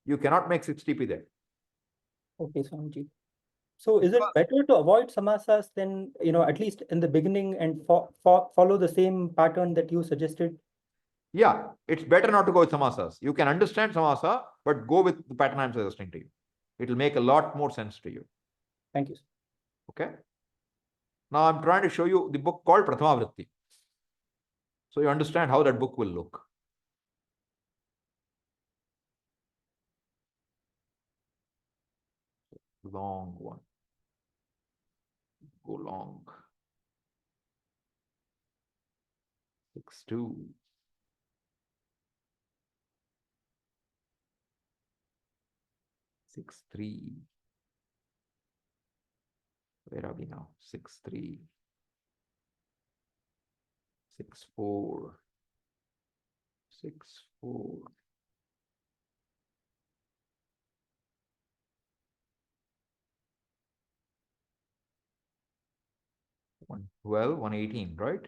You cannot make 6TP there. Okay, Swamiji. So is it better to avoid samasas than, at least in the beginning and follow the same pattern that you suggested? Yeah, it's better not to go with samasas. You can understand samasa, but go with the pattern I'm suggesting to you. It will make a lot more sense to you. Thank you. Okay. Now I'm trying to show you the book called Prathama Vritti. So you understand how that book will look. Long one. Go long. 6-2. 6-3. Where are we now? 6-3. 6-4. 6-4. 112, 118, right?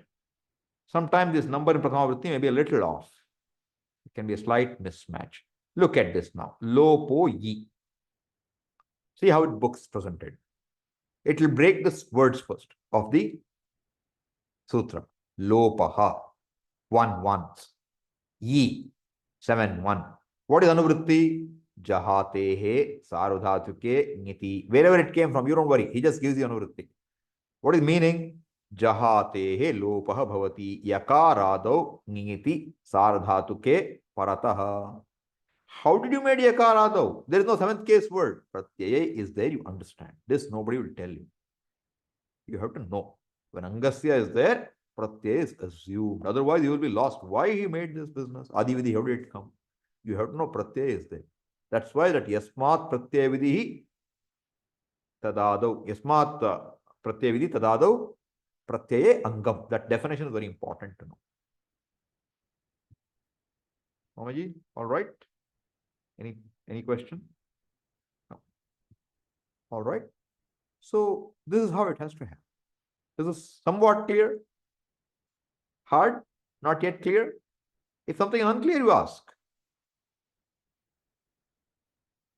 Sometimes this number in Prathama Vritti may be a little off. It can be a slight mismatch. Look at this now. Lopo yi. See how it books presented. It will break the words first of the sutra. Lopaha. 1-1. Yi. 7-1. What is anuvritti? Jahatehe sarudhatuke niti. Wherever it came from, you don't worry. He just gives you anuvritti. What is meaning? Jahatehe lopaha bhavati yakarado niti sardhatuke parataha. How did you make yakara though? There is no seventh case word. Pratyaya is there, you understand. This nobody will tell you. You have to know. When angasya is there, pratyaya is assumed. Otherwise, you will be lost. Why he made this business? Adividhi, how did it come? You have to know pratyaya is there. That's why that yasmat pratyaya vidhi tadadau. Yasmat pratyaya vidhi tadadau pratyaya angam. That definition is very important to know. Mamaji, all right? Any question? No. All right. So this is how it has to happen. This is somewhat clear. Hard? Not yet clear? If something is unclear, you ask.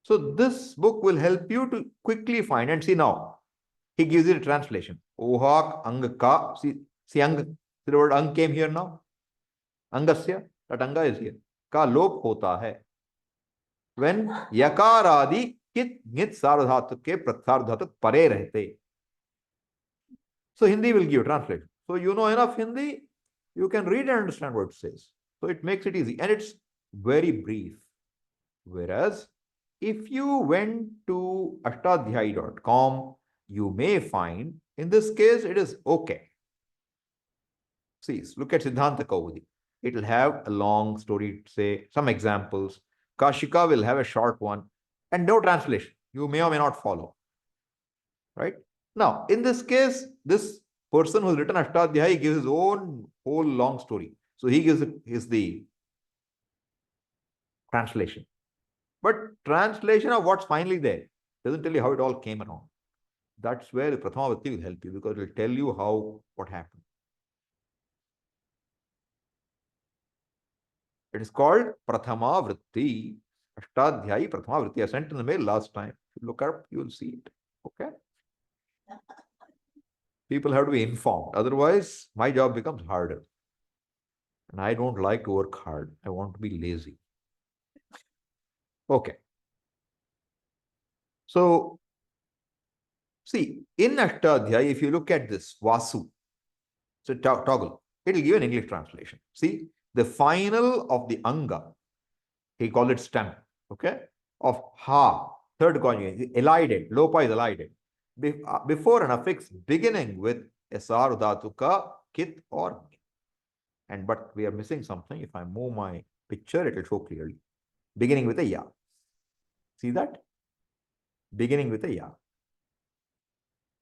So this book will help you to quickly find and see now. He gives you a translation. Ohak angka. See ang. See the word ang came here now. Angasya. That anga is here. Ka lop hota hai. When yakaradi kit ngit sardhatu ke pratsardhatu pare rehte. So Hindi will give you translation. So you know enough Hindi, you can read and understand what it says. So it makes it easy and it's very brief. Whereas if you went to ashtadhyayi.com, you may find, in this case, it is okay. See, look at Siddhanta Kauvadi. It will have a long story, say some examples. Kashika will have a short one and no translation. You may or may not follow. Right? Now, in this case, this person who's written Ashtadhyayi gives his own whole long story. So he gives the translation. But translation of what's finally there doesn't tell you how it all came around. That's where the Prathamavritti will help you because it will tell you what happened. It is called Prathamavritti. Ashtadhyayi Prathamavritti. I sent in the mail last time. If you look up, you will see it. Okay? People have to be informed. Otherwise, my job becomes harder. And I don't like to work hard. I want to be lazy. Okay. So, see, in Ashtadhyayi, if you look at this, Vasu, so toggle, it will give an English translation. See, the final of the Anga, he called it stem, okay, of Ha, third conjugation, elided, Lopa is elided. Before an affix beginning with Sar Dhatuka, Kit or Mit. And but we are missing something. If I move my picture, it will show clearly. Beginning with a Ya. See that? Beginning with a Ya.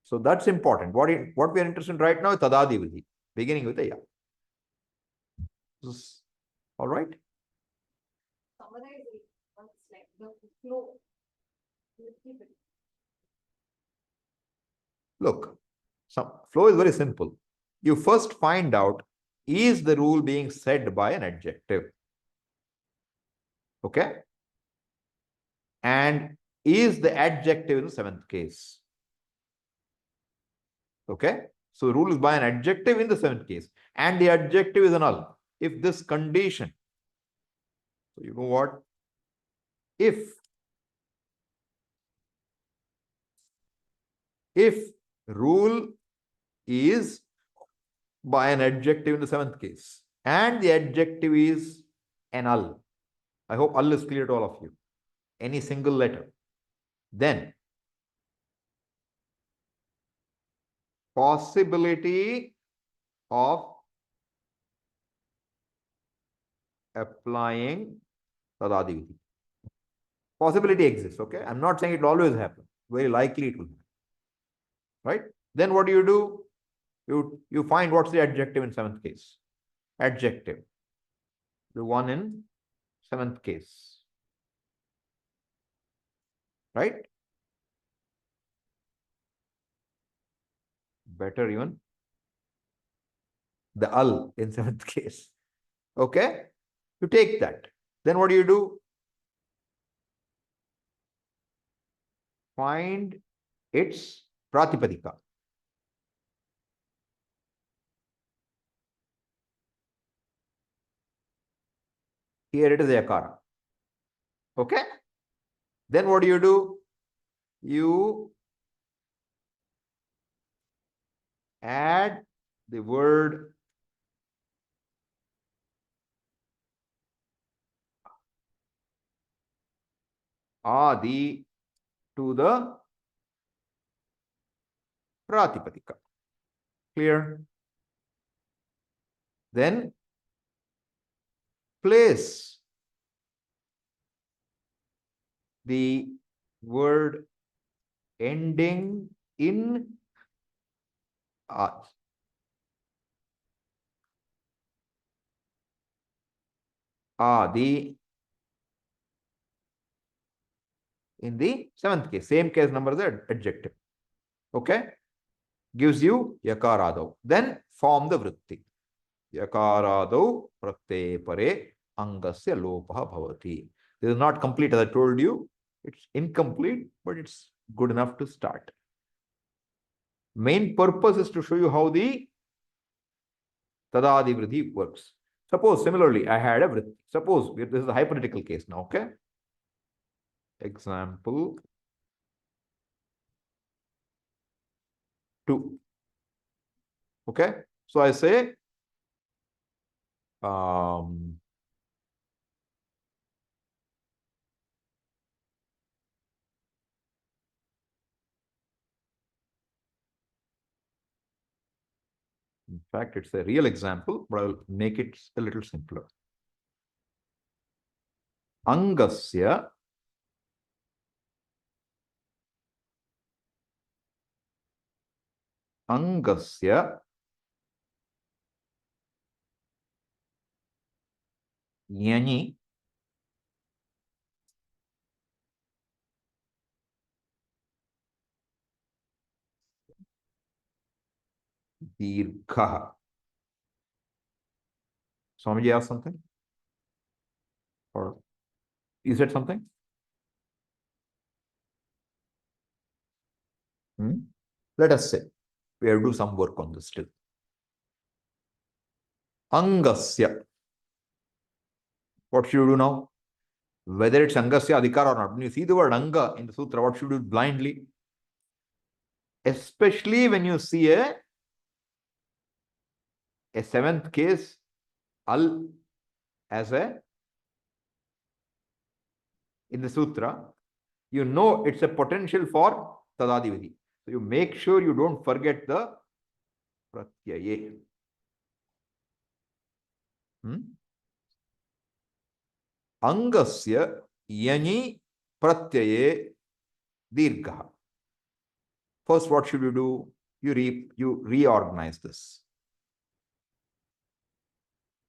So that's important. What we are interested in right now is Tadadi Vidhi, beginning with a Ya. All right? Summarize it once, like the flow. Look, some flow is very simple. You first find out, is the rule being said by an adjective? Okay? And is the adjective in the seventh case? Okay? So the rule is by an adjective in the seventh case. And the adjective is a null. If this condition, so you know what? If rule is by an adjective in the seventh case and the adjective is an null, I hope null is clear to all of you, any single letter, then possibility of applying Tadadi Vidhi. Possibility exists, okay? I'm not saying it will always happen. Very likely it will happen. Right? Then what do? You find what's the adjective in seventh case. Adjective. The one in seventh case. Right? Better even. The al in seventh case. Okay? You take that. Then what do? Find its pratipadika. Here it is yakara. Okay? Then what do? You add the word adi to the pratipadika. Clear? Then place the word ending in adi in the seventh case. Same case number is the adjective. Okay? Gives you yakaradau. Then form the vritti. Yakaradau pratyaya pare angasya lopaha bhavati. This is not complete, as I told you. It's incomplete, but it's good enough to start. Main purpose is to show you how the tadadi vritti works. Suppose, similarly, I had a vritti. Suppose, this is a hypothetical case now, okay? Example 2. Okay? So I say, in fact, it's a real example, but I'll make it a little simpler. Angasya yani dirgha. Swamiji asked something? Or you said something? Let us say we have to do some work on this still. Angasya. What should you do now? Whether it's Angasya Adhikara or not. When you see the word Anga in the sutra, what should you do blindly? Especially when you see a seventh case, al as a in the sutra, you know it's a potential for tadadividi. So you make sure you don't forget the pratyaye. Angasya yani pratyaye dirgha. First, what should you do? You reorganize this.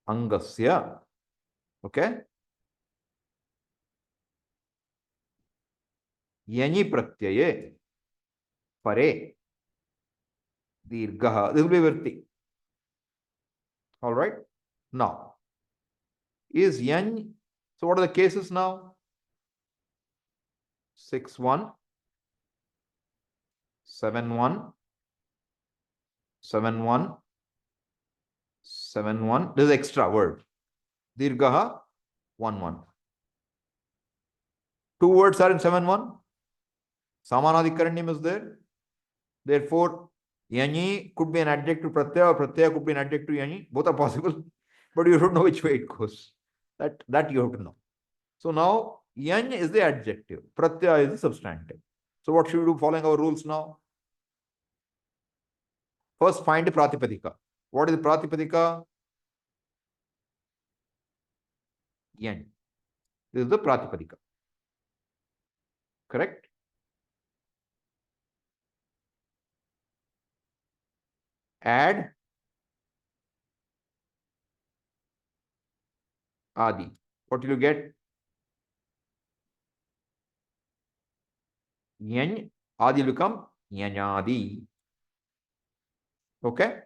Angasya. Okay? Yani pratyaye pare dirgha. This will be vritti. All right? Now, is yan. So what are the cases now? 6-1, 7-1, 7-1, 7-1. This is extra word. Dirgaha 1-1. Two words are in 7-1. Samanadhikaranyam is there. Therefore, yani could be an adjective pratyaya, or pratyaya could be an adjective yani. Both are possible, but you don't know which way it goes. That you have to know. So now, yan is the adjective, pratyaya is the substantive. So what should we do following our rules now? First, find the pratipadika. What is the pratipadika? Yan. This is the pratipadika. Correct? Add adi. What will you get? Yan. Adi will become yanyadi. Okay?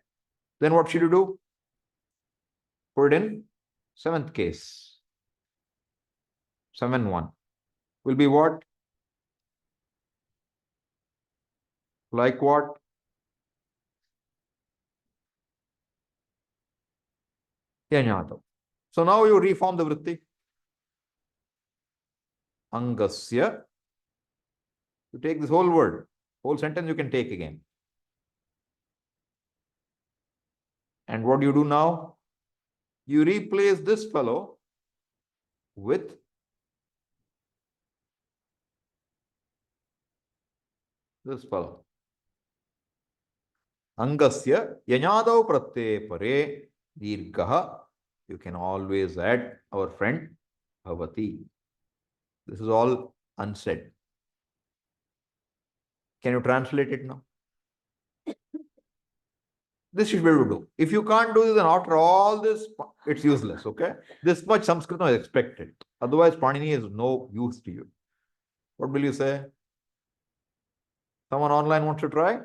Then what should you do? Put it in seventh case. 7-1. Will be what? Like what? Yanyado. So now you reform the vritti. Angasya. You take this whole word, whole sentence you can take again. And what do you do now? You replace this fellow with this fellow. Angasya yanyadav pratyaya pare dirgha. You can always add our friend bhavati. This is all unsaid. Can you translate it now? This you should be able to do. If you can't do this, then after all this, it's useless, okay? This much Sanskritam is expected. Otherwise, Panini is no use to you. What will you say? Someone online wants to try?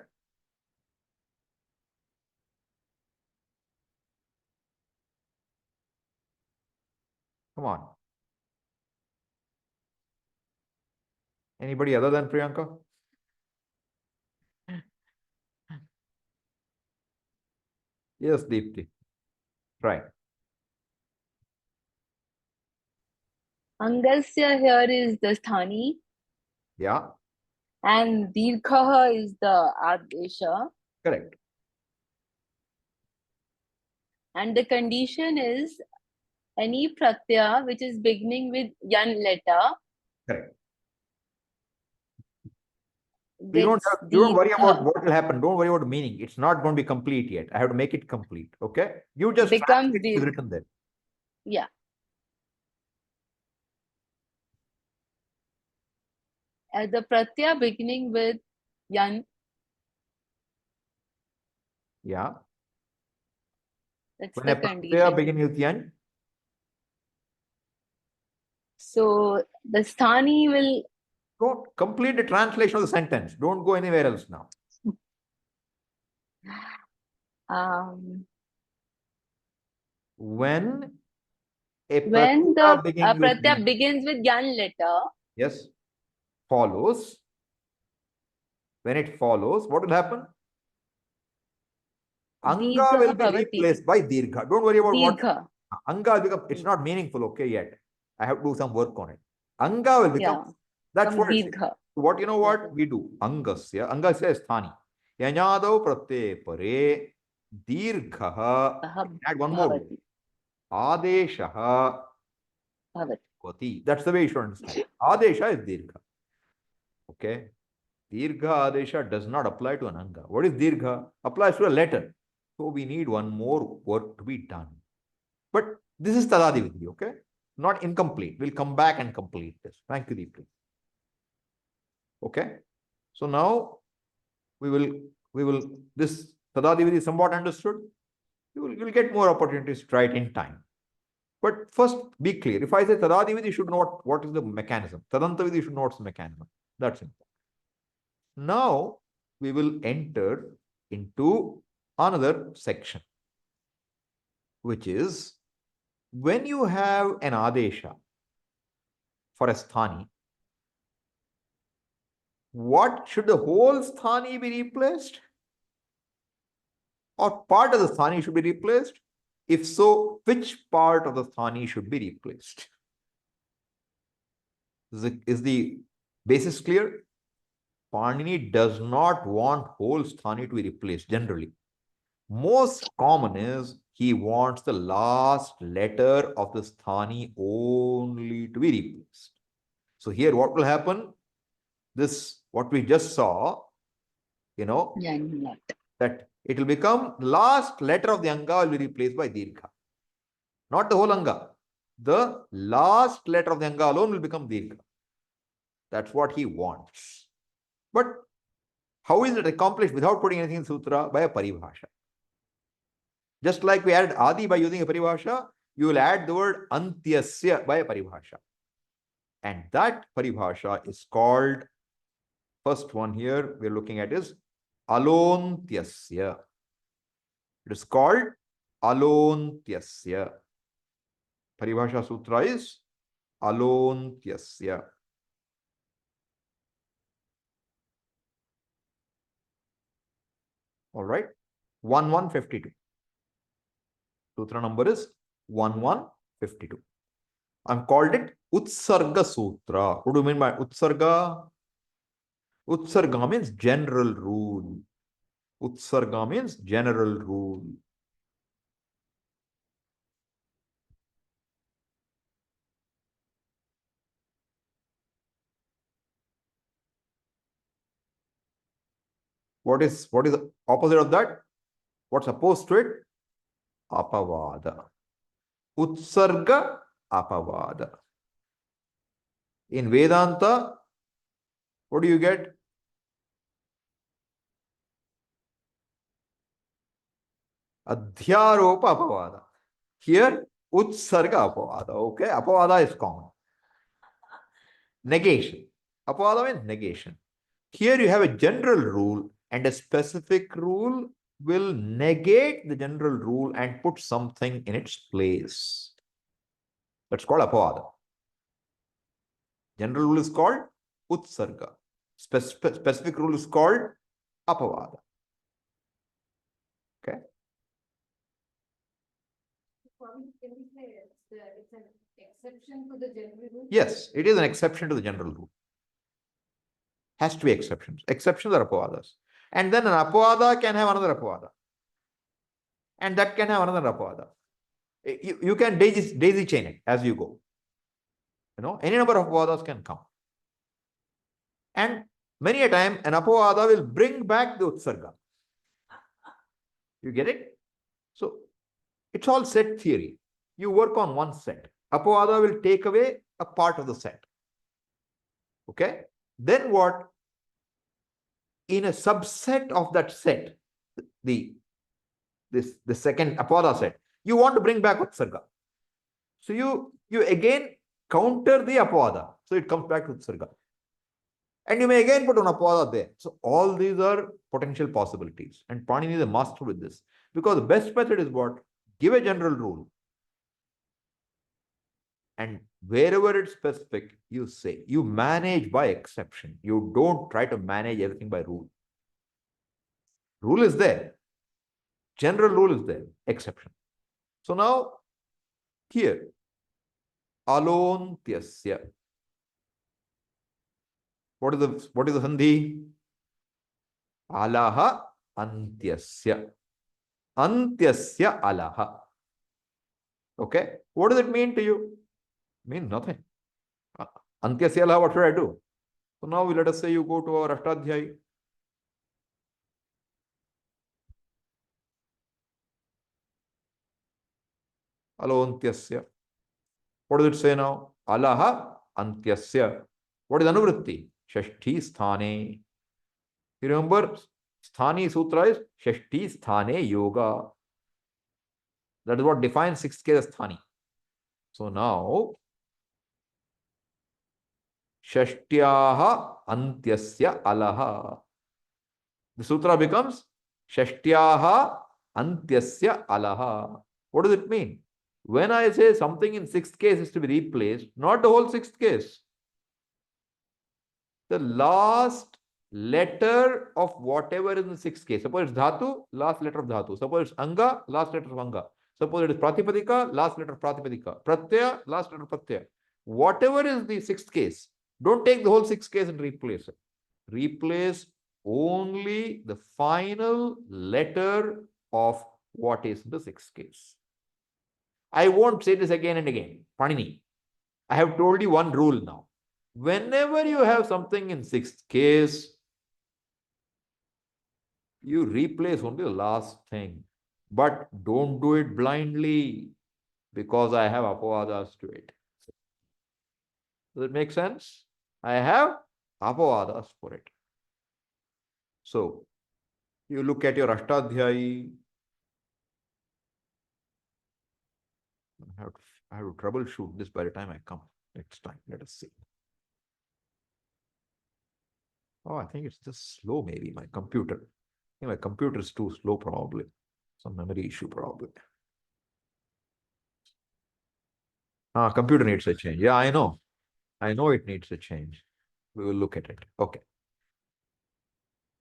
Come on. Anybody other than Priyanka? Yes, Deepti. Try. Angasya here is the sthani Yeah, and dirgha is the adesha, correct. and the condition is any pratyaya which is beginning with yan letter Correct. You don't worry about what will happen. Don't worry about the meaning. It's not going to be complete yet. I have to make it complete. Okay? You just becomes translate what is written there. yeah. As the pratyaya beginning with yan, Yeah. that's When the a pratyaya condition. begins with yan, So the sthani will don't complete the translation of the sentence. Don't go anywhere else now. When a when the pratyaya begins with pratyaya yan, begins with yan letter, yes, follows. When it follows, what will happen? Anga dirgha will be bhavati. replaced by dirgha. Don't worry about what. Dirgha. Anga will become, it's not meaningful, okay, yet. I have to do some work on it. Anga will become, Yeah. that's Some what it says. dirgha. What you know what Yeah. we do? Angasya is sthani. Yanyadav pratyaya pare dirgha. Add one more word. Bhavati. Adeshaha Bhavati. bhavati. That's the way you should understand. Adesha is dirgha. Okay. Dirgha adesha does not apply to an anga. What is dirgha? Applies to a letter. So we need one more work to be done. But this is Tadadividhi, okay? Not incomplete. We'll come back and complete this. Thank you, Deepti. Okay. So now we will this Tadadividhi is somewhat understood. You'll get more opportunities to try it in time. But first, be clear. If I say Tadadividhi, you should know what is the mechanism. Tadantavidhi, you should know what's the mechanism. That's important. Now we will enter into another section, which is when you have an adesha for a sthani, what should the whole sthani be replaced? Or part of the sthani should be replaced? If so, which part of the sthani should be replaced? Is the basis clear? Panini does not want whole sthani to be replaced generally. Most common is he wants the last letter of the sthani only to be replaced. So here what will happen? This, what we just saw, you know, Yan letter. that it will become last letter of the anga will be replaced by dirgha. Not the whole anga. The last letter of the anga alone will become dirgha. That's what he wants. But how is it accomplished without putting anything in sutra? By a paribhasha. Just like we added adi by using a paribhasha, you will add the word antyasya by a paribhasha. And that paribhasha is called, first one here we're looking at is alontyasya. It is called alontyasya. Paribhasha sutra is alontyasya. All right. 1152. Sutra number is 1152. I'm called it Utsarga Sutra. What do you mean by Utsarga? Utsarga means general rule. Utsarga means general rule. What is the opposite of that? What's opposed to it? Apavada. Utsarga apavada. In Vedanta, what do you get? Adhyaropa apavada. Here, utsarga apavada. Okay, apavada is common. Negation. Apavada means negation. Here you have a general rule, and a specific rule will negate the general rule and put something in its place. That's called apavada. General rule is called utsarga. Specific rule is called apavada. Okay. Can we say it's an exception to the general rule? Yes, it is an exception to the general rule. Has to be exceptions. Exceptions are apavadas. And then an apavada can have another apavada. And that can have another apavada. You can daisy chain it as you go. You know, any number of apavadas can come. And many a time, an apavada will bring back the utsarga. You get it? So, it's all set theory. You work on one set. Apavada will take away a part of the set. Okay? Then what? In a subset of that set, the second apavada set, you want to bring back utsarga. So you again counter the apavada. So it comes back to utsarga. And you may again put an apavada there. So all these are potential possibilities. And Panini is a master with this. Because the best method is what? Give a general rule. And wherever it's specific, you say, you manage by exception. You don't try to manage everything by rule. Rule is there. General rule is there. Exception. So now, here, alontyasya. What is the sandhi? Alaha antyasya. Antyasya alaha. Okay. What does it mean to you? Mean nothing. Antyasya alaha, what should I do? So now let us say you go to our Ashtadhyayi. Alontyasya. What does it say now? Alaha antyasya. What is anuvritti? Shashti sthane. You remember, sthani sutra is Shashti sthane yoga. That is what defines sixth case as sthani. So now, Shashtyaha antyasya alaha. The sutra becomes Shashtyaha antyasya alaha. What does it mean? When I say something in sixth case is to be replaced, not the whole sixth case. The last letter of whatever is in the sixth case. Suppose it's dhatu, last letter of dhatu. Suppose it's anga, last letter of anga. Suppose it is pratipadika, last letter of pratipadika. Pratyaya, last letter of pratyaya. Whatever is the sixth case, don't take the whole sixth case and replace it. Replace only the final letter of what is the sixth case. I won't say this again and again. Panini, I have told you one rule now. Whenever you have something in sixth case, you replace only the last thing. But don't do it blindly, because I have apavadas to it. Does it make sense? I have apavadas for it. So, you look at your Ashtadhyayi. I have to troubleshoot this by the time I come next time. Let us see. Oh, I think it's just slow, maybe, my computer. I think my computer is too slow, probably. Some memory issue, probably. Computer needs a change. Yeah, I know. I know it needs a change. We will look at it. Okay.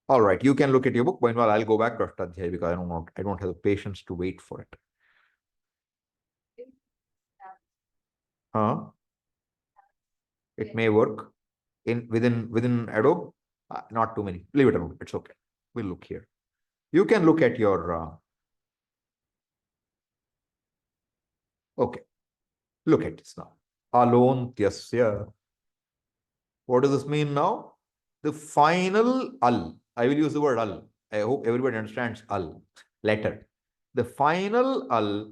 All right. You can look at your book. Meanwhile, I'll go back to Ashtadhyayi because I don't have the patience to wait for it. It may work within Adobe. Not too many. Leave it alone. It's okay. We'll look here. You can look at your okay. Look at this now. Alontyasya. What does this mean now? The final al. I will use the word al. I hope everybody understands al, letter. The final al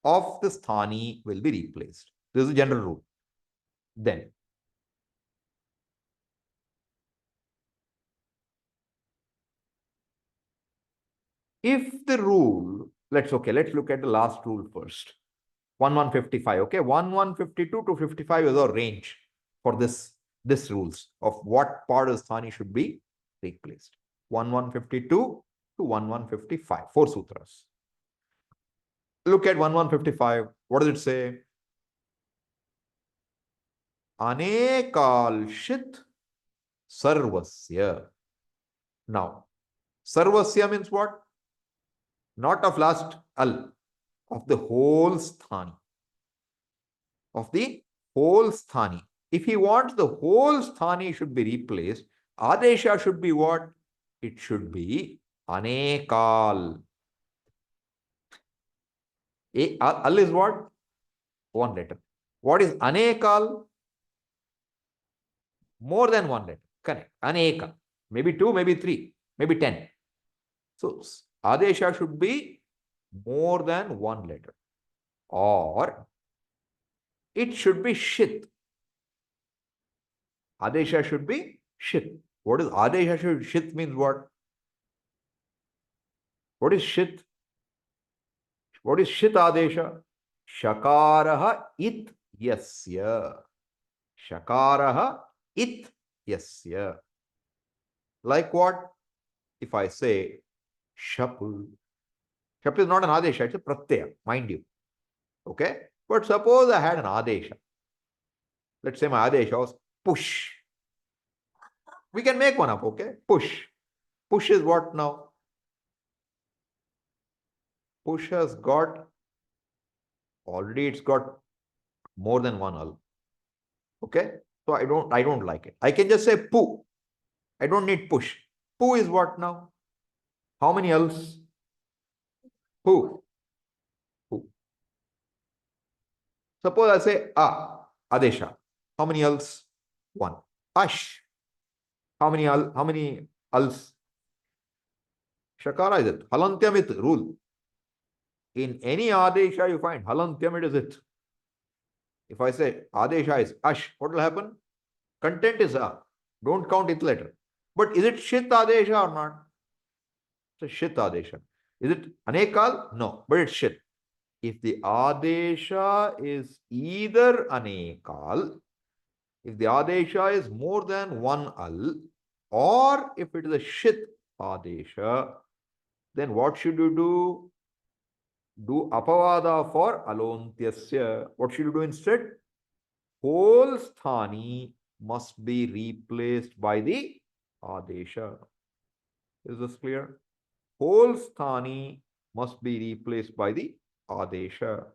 of the sthani will be replaced. This is a general rule. Then, if the rule, let's look at the last rule first. 1155, okay? 1152 to 55 is our range for this rules of what part of sthani should be replaced. 1152 to 1155, 4 sutras. Look at 1155. What does it say? Anekalshit sarvasya. Now, sarvasya means what? Not of last al, of the whole sthani. Of the whole sthani. If he wants the whole sthani should be replaced, adesha should be what? It should be anekal. Al is what? One letter. What is anekal? More than one letter. Correct. Aneka. Maybe 2, maybe 3, maybe 10. So adesha should be more than one letter. Or it should be shit. Adesha should be shit. What is adesha? Shit means what? What is shit? What is shit adesha? Shakaraha it yasya. Shakaraha it yasya. Like what? If I say shap. Shap is not an adesha, it's a pratyaya, mind you. Okay? But suppose I had an adesha. Let's say my adesha was push. We can make one up, okay? Push. Push is what now? Push has got, already it's got more than one al. Okay? So I don't like it. I can just say pu. I don't need push. Pu is what now? How many al's? Pu. Pu. Suppose I say adesha. How many al's? One. Ash. How many al's? Shakara is it? Halantyam it rule. In any adesha you find halantyam, it is it. If I say adesha is ash, what will happen? Content is a. Don't count it letter. But is it shit adesha or not? It's a shit adesha. Is it anekal? No, but it's shit. If the adesha is either anekal, if the adesha is more than one al, or if it is a shit adesha, then what should you do? Do apavada for alontyasya. What should you do instead? Whole sthani must be replaced by the adesha. Is this clear? Whole sthani must be replaced by the adesha.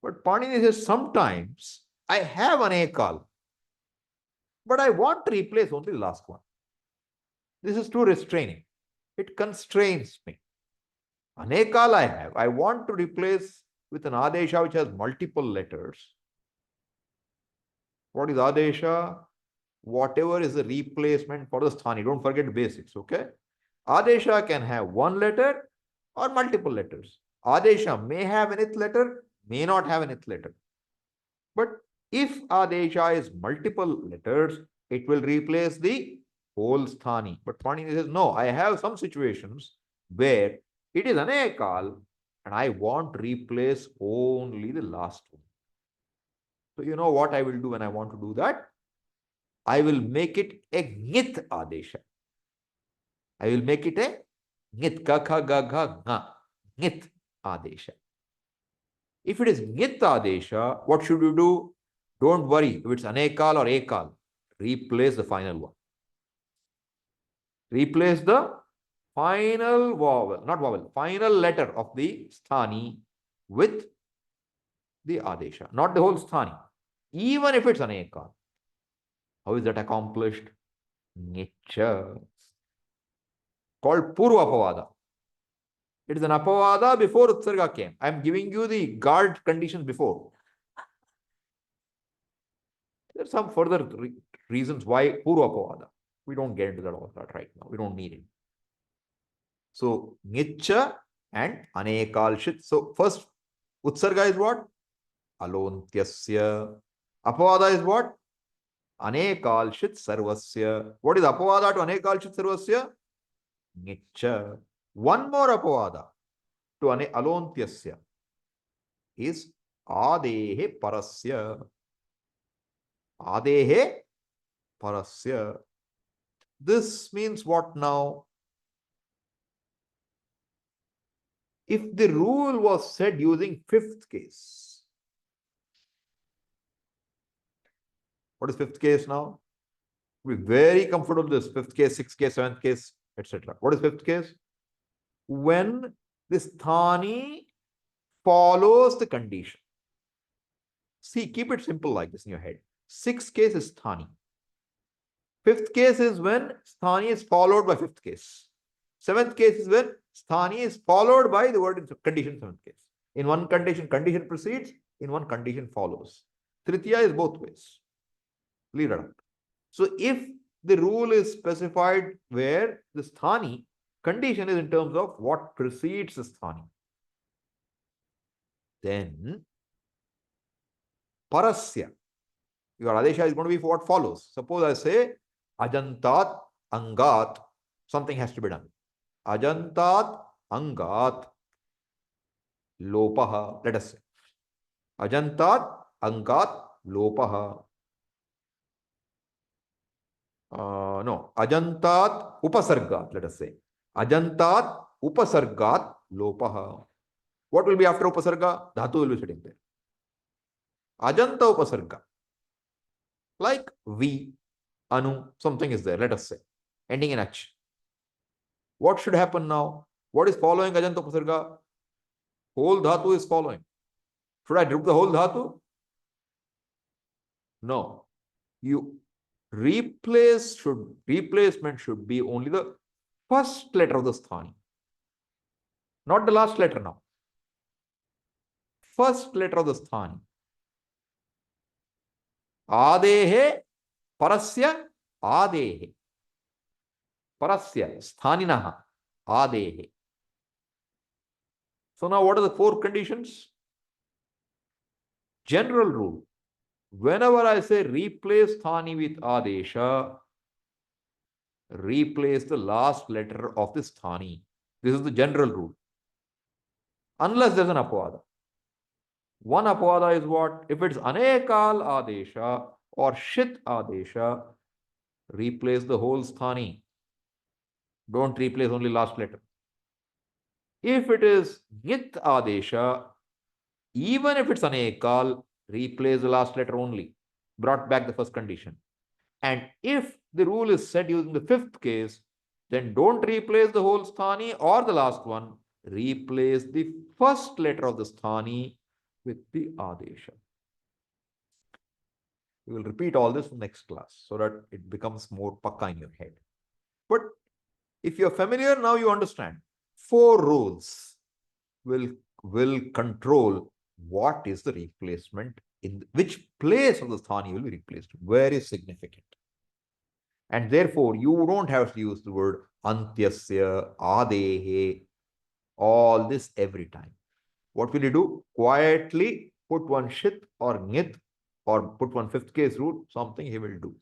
But Panini says sometimes I have an ekal, but I want to replace only the last one. This is too restraining. It constrains me. Anekal I have. I want to replace with an adesha which has multiple letters. What is adesha? Whatever is the replacement for the sthani. Don't forget the basics, okay? Adesha can have one letter or multiple letters. Adesha may have an ith letter, may not have an ith letter. But if adesha is multiple letters, it will replace the whole sthani. But Panini says, no, I have some situations where it is anekal and I want to replace only the last one. So you know what I will do when I want to do that? I will make it a ngit adesha. I will make it a ngit, ka kha ga gha nga, ngit adesha. If it is ngit adesha, what should you do? Don't worry if it's anekal or ekal. Replace the final one. Replace the final vowel, not vowel, final letter of the sthani with the adesha, not the whole sthani. Even if it's anekal. How is that accomplished? Nicha. Called purva apavada. It is an apavada before utsarga came. I am giving you the guard conditions before. There are some further reasons why purva apavada. We don't get into that all that right now. We don't need it. So Nicha and Anekalshit. So first Utsarga is what? Alontyasya. Apavada is what? Anekalshit Sarvasya. What is Apavada to Anekalshit Sarvasya? Nicha. One more Apavada to Alontyasya is Adehe Parasya. Adehe Parasya. This means what now? If the rule was said using fifth case, what is fifth case now? Be very comfortable with this fifth case, sixth case, seventh case, etc. What is fifth case? When this sthani follows the condition. See, keep it simple like this in your head. Sixth case is sthani. Fifth case is when sthani is followed by fifth case. Seventh case is when sthani is followed by the word in condition seventh case. In one condition, condition precedes, in one condition follows. Tritiya is both ways. Leave it out. So if the rule is specified where the sthani condition is in terms of what precedes the sthani, then parasya, your adesha is going to be for what follows. Suppose I say ajantat angat, something has to be done. Ajantat angat lopaha, let us say. Ajantat angat lopaha. No, ajantat upasargat, let us say. Ajantat upasargat lopaha. What will be after upasarga? Dhatu will be sitting there. Ajanta upasarga. Like V, Anu, something is there, let us say, ending in H. What should happen now? What is following Ajanta upasarga? Whole dhatu is following. Should I drop the whole dhatu? No. Replacement should be only the first letter of the sthani, not the last letter now. First letter of the sthani. Adehe parasya adehe. Parasya sthaninaha adehe. So now what are the four conditions? General rule. Whenever I say replace sthani with adesha, replace the last letter of the sthani. This is the general rule. Unless there's an apavada. One apavada is what? If it's anekal adesha or shit adesha, replace the whole sthani. Don't replace only last letter. If it is nit adesha, even if it's anekal, replace the last letter only. Brought back the first condition. And if the rule is said using the fifth case, then don't replace the whole sthani or the last one. Replace the first letter of the sthani with the adesha. We will repeat all this in next class so that it becomes more pakka in your head. But if you're familiar, now you understand. Four rules will control what is the replacement, in which place of the sthani will be replaced. Very significant. And therefore, you don't have to use the word antyasya, adehe, all this every time. What will you do? Quietly put one shit or nit or put one fifth case rule, something he will do.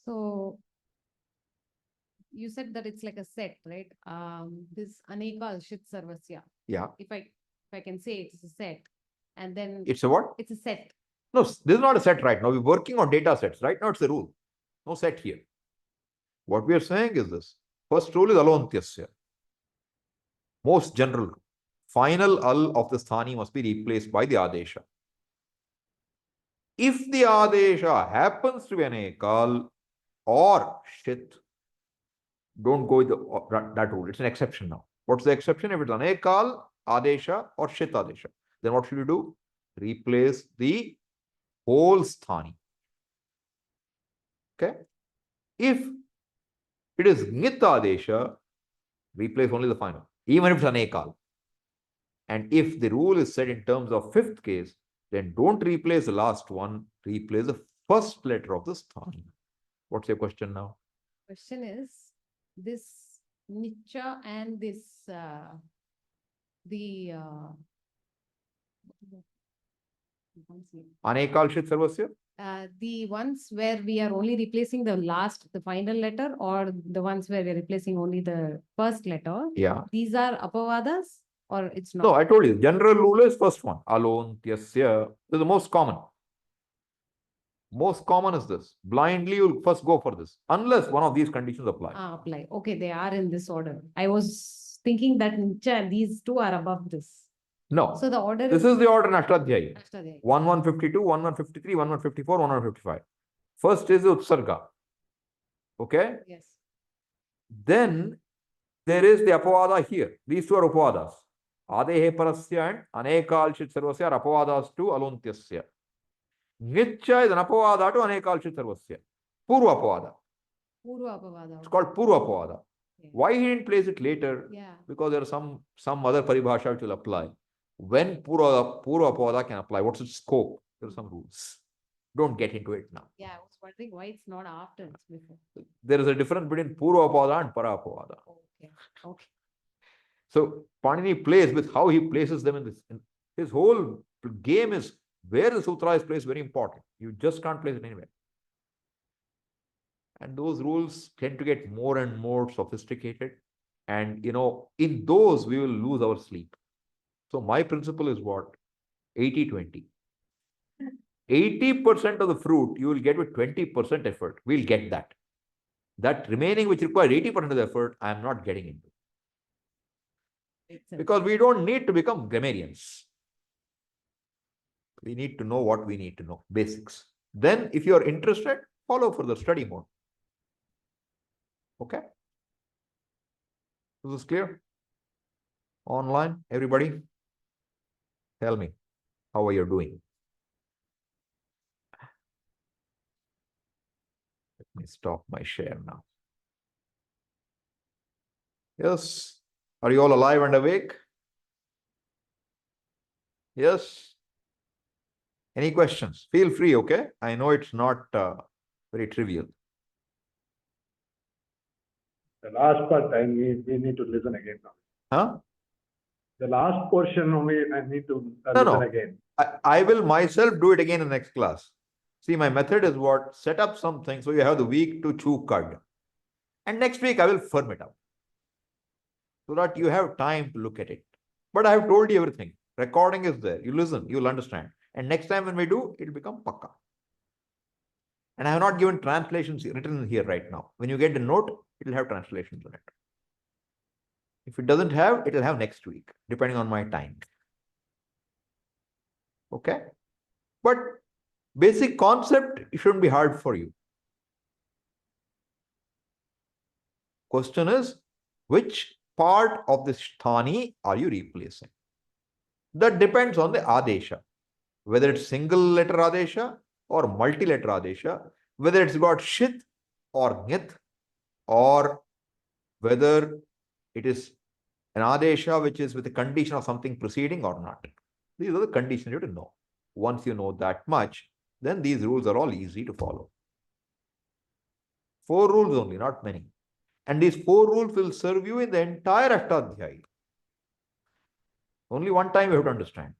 So you said that it's like a set, right? This Aneka Shit Sarvasya. Yeah. If I can say it's a set, and then It's a what? it's a set. No, this is not a set right now. We're working on data sets. Right now, it's a rule. No set here. What we are saying is this. First rule is alontyasya. Most general rule. Final al of the sthani must be replaced by the adesha. If the adesha happens to be an ekal or shit, don't go with that rule. It's an exception now. What's the exception? If it's an ekal, adesha or shit adesha, then what should you do? Replace the whole sthani. Okay. If it is nit adesha, Replace only the final, even if it's anekal. And if the rule is said in terms of fifth case, then don't replace the last one, replace the first letter of the sthani. What's your question now? Question is, this nicha and this, the, Anekal shit sarvasya? the ones where we are only replacing the final letter, or the ones where we are replacing only the first letter, Yeah. these are apavadas or it's not? No, I told you, general rule is first one. Alontyasya. This is the most common. Most common is this. Blindly, you'll first go for this, unless one of these conditions apply. Apply. Okay, they are in this order. I was thinking that nicha and these two are above this. No. So the order This is the order in Ashtadhyayi. Ashtadhyayi. 1152, 1153, 1154, 1155. First is the Upsarga. Okay? Yes. Then there is the Apavada here. These two are Upavadas. Adehe Parasya and Anekalshit Sarvasya are Apavadas to Alontyasya. Nitya is an Apavada to Anekalshit Sarvasya. Purva Apavada. Purva apavada. It's called Purva Apavada. Okay. Why he didn't place it later? Yeah. Because there are some other paribhasha which will apply. When Purva Apavada can apply, what's its scope? There are some rules. Don't get into it now. Yeah, I was wondering why it's not after, it's before. There is a difference between Purva Apavada and Para Apavada. Okay. Okay. So Panini plays with how he places them in this. His whole game is where the sutra is placed, very important. You just can't place it anywhere. And those rules tend to get more and more sophisticated. And in those we will lose our sleep. So my principle is what? 80-20. 80% of the fruit you will get with 20% effort. We'll get that. That remaining which requires 80% of the effort, I am not getting into. Makes sense. Because we don't need to become grammarians. We need to know what we need to know, basics. Then if you are interested, follow further study mode. Okay? This is clear? Online, everybody? Tell me, how are you doing? Let me stop my share now. Yes. Are you all alive and awake? Yes. Any questions? Feel free, okay? I know it's not very trivial. The last part, we need to listen again now. Huh? The last portion only, I need to No, listen no. again. I will myself do it again in the next class. See, my method is what? Set up something so you have the week to chew cud. And next week I will firm it up. So that you have time to look at it. But I have told you everything. Recording is there. You listen, you will understand. And next time when we do, it will become pakka. And I have not given translations written here right now. When you get the note, it will have translations on it. If it doesn't have, it will have next week, depending on my time. Okay? But basic concept, it shouldn't be hard for you. Question is, which part of the sthani are you replacing? That depends on the adesha. Whether it's single letter adesha or multi-letter adesha, whether it's got shit or nyat, or whether it is an adesha which is with a condition of something preceding or not. These are the conditions you have to know. Once you know that much, then these rules are all easy to follow. 4 rules only, not many. And these 4 rules will serve you in the entire Ashtadhyayi. Only one time you have to understand.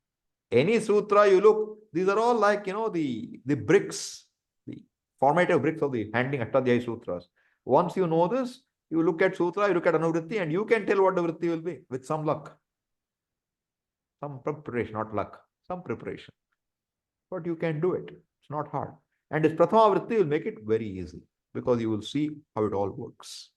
Any sutra you look, these are all like, the bricks, the formative bricks of the handling Ashtadhyayi sutras. Once you know this, you look at sutra, you look at anuvritti, and you can tell what the vritti will be with some luck. Some preparation, not luck, some preparation. But you can do it. It's not hard. And this prathama vritti will make it very easy because you will see how it all works.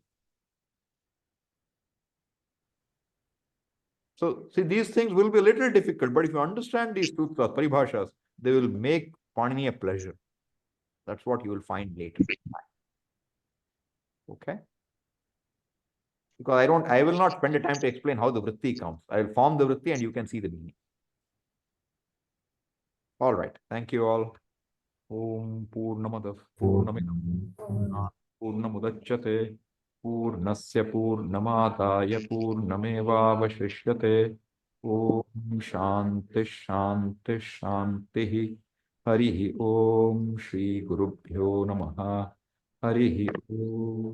So, see, these things will be a little difficult, but if you understand these sutras, paribhashas, they will make Panini a pleasure. That's what you will find later. Okay? Because I will not spend the time to explain how the vritti comes. I will form the vritti and you can see the meaning. All right. Thank you all. Om Purnamadav Purnamidam Purnamudachyate पूर्णस्य पूर्णमादाय पूर्णमेवावशिष्यते। ओम शांति शांति शांति। हरि ओम। श्री गुरुभ्यो नमः। हरि ओम।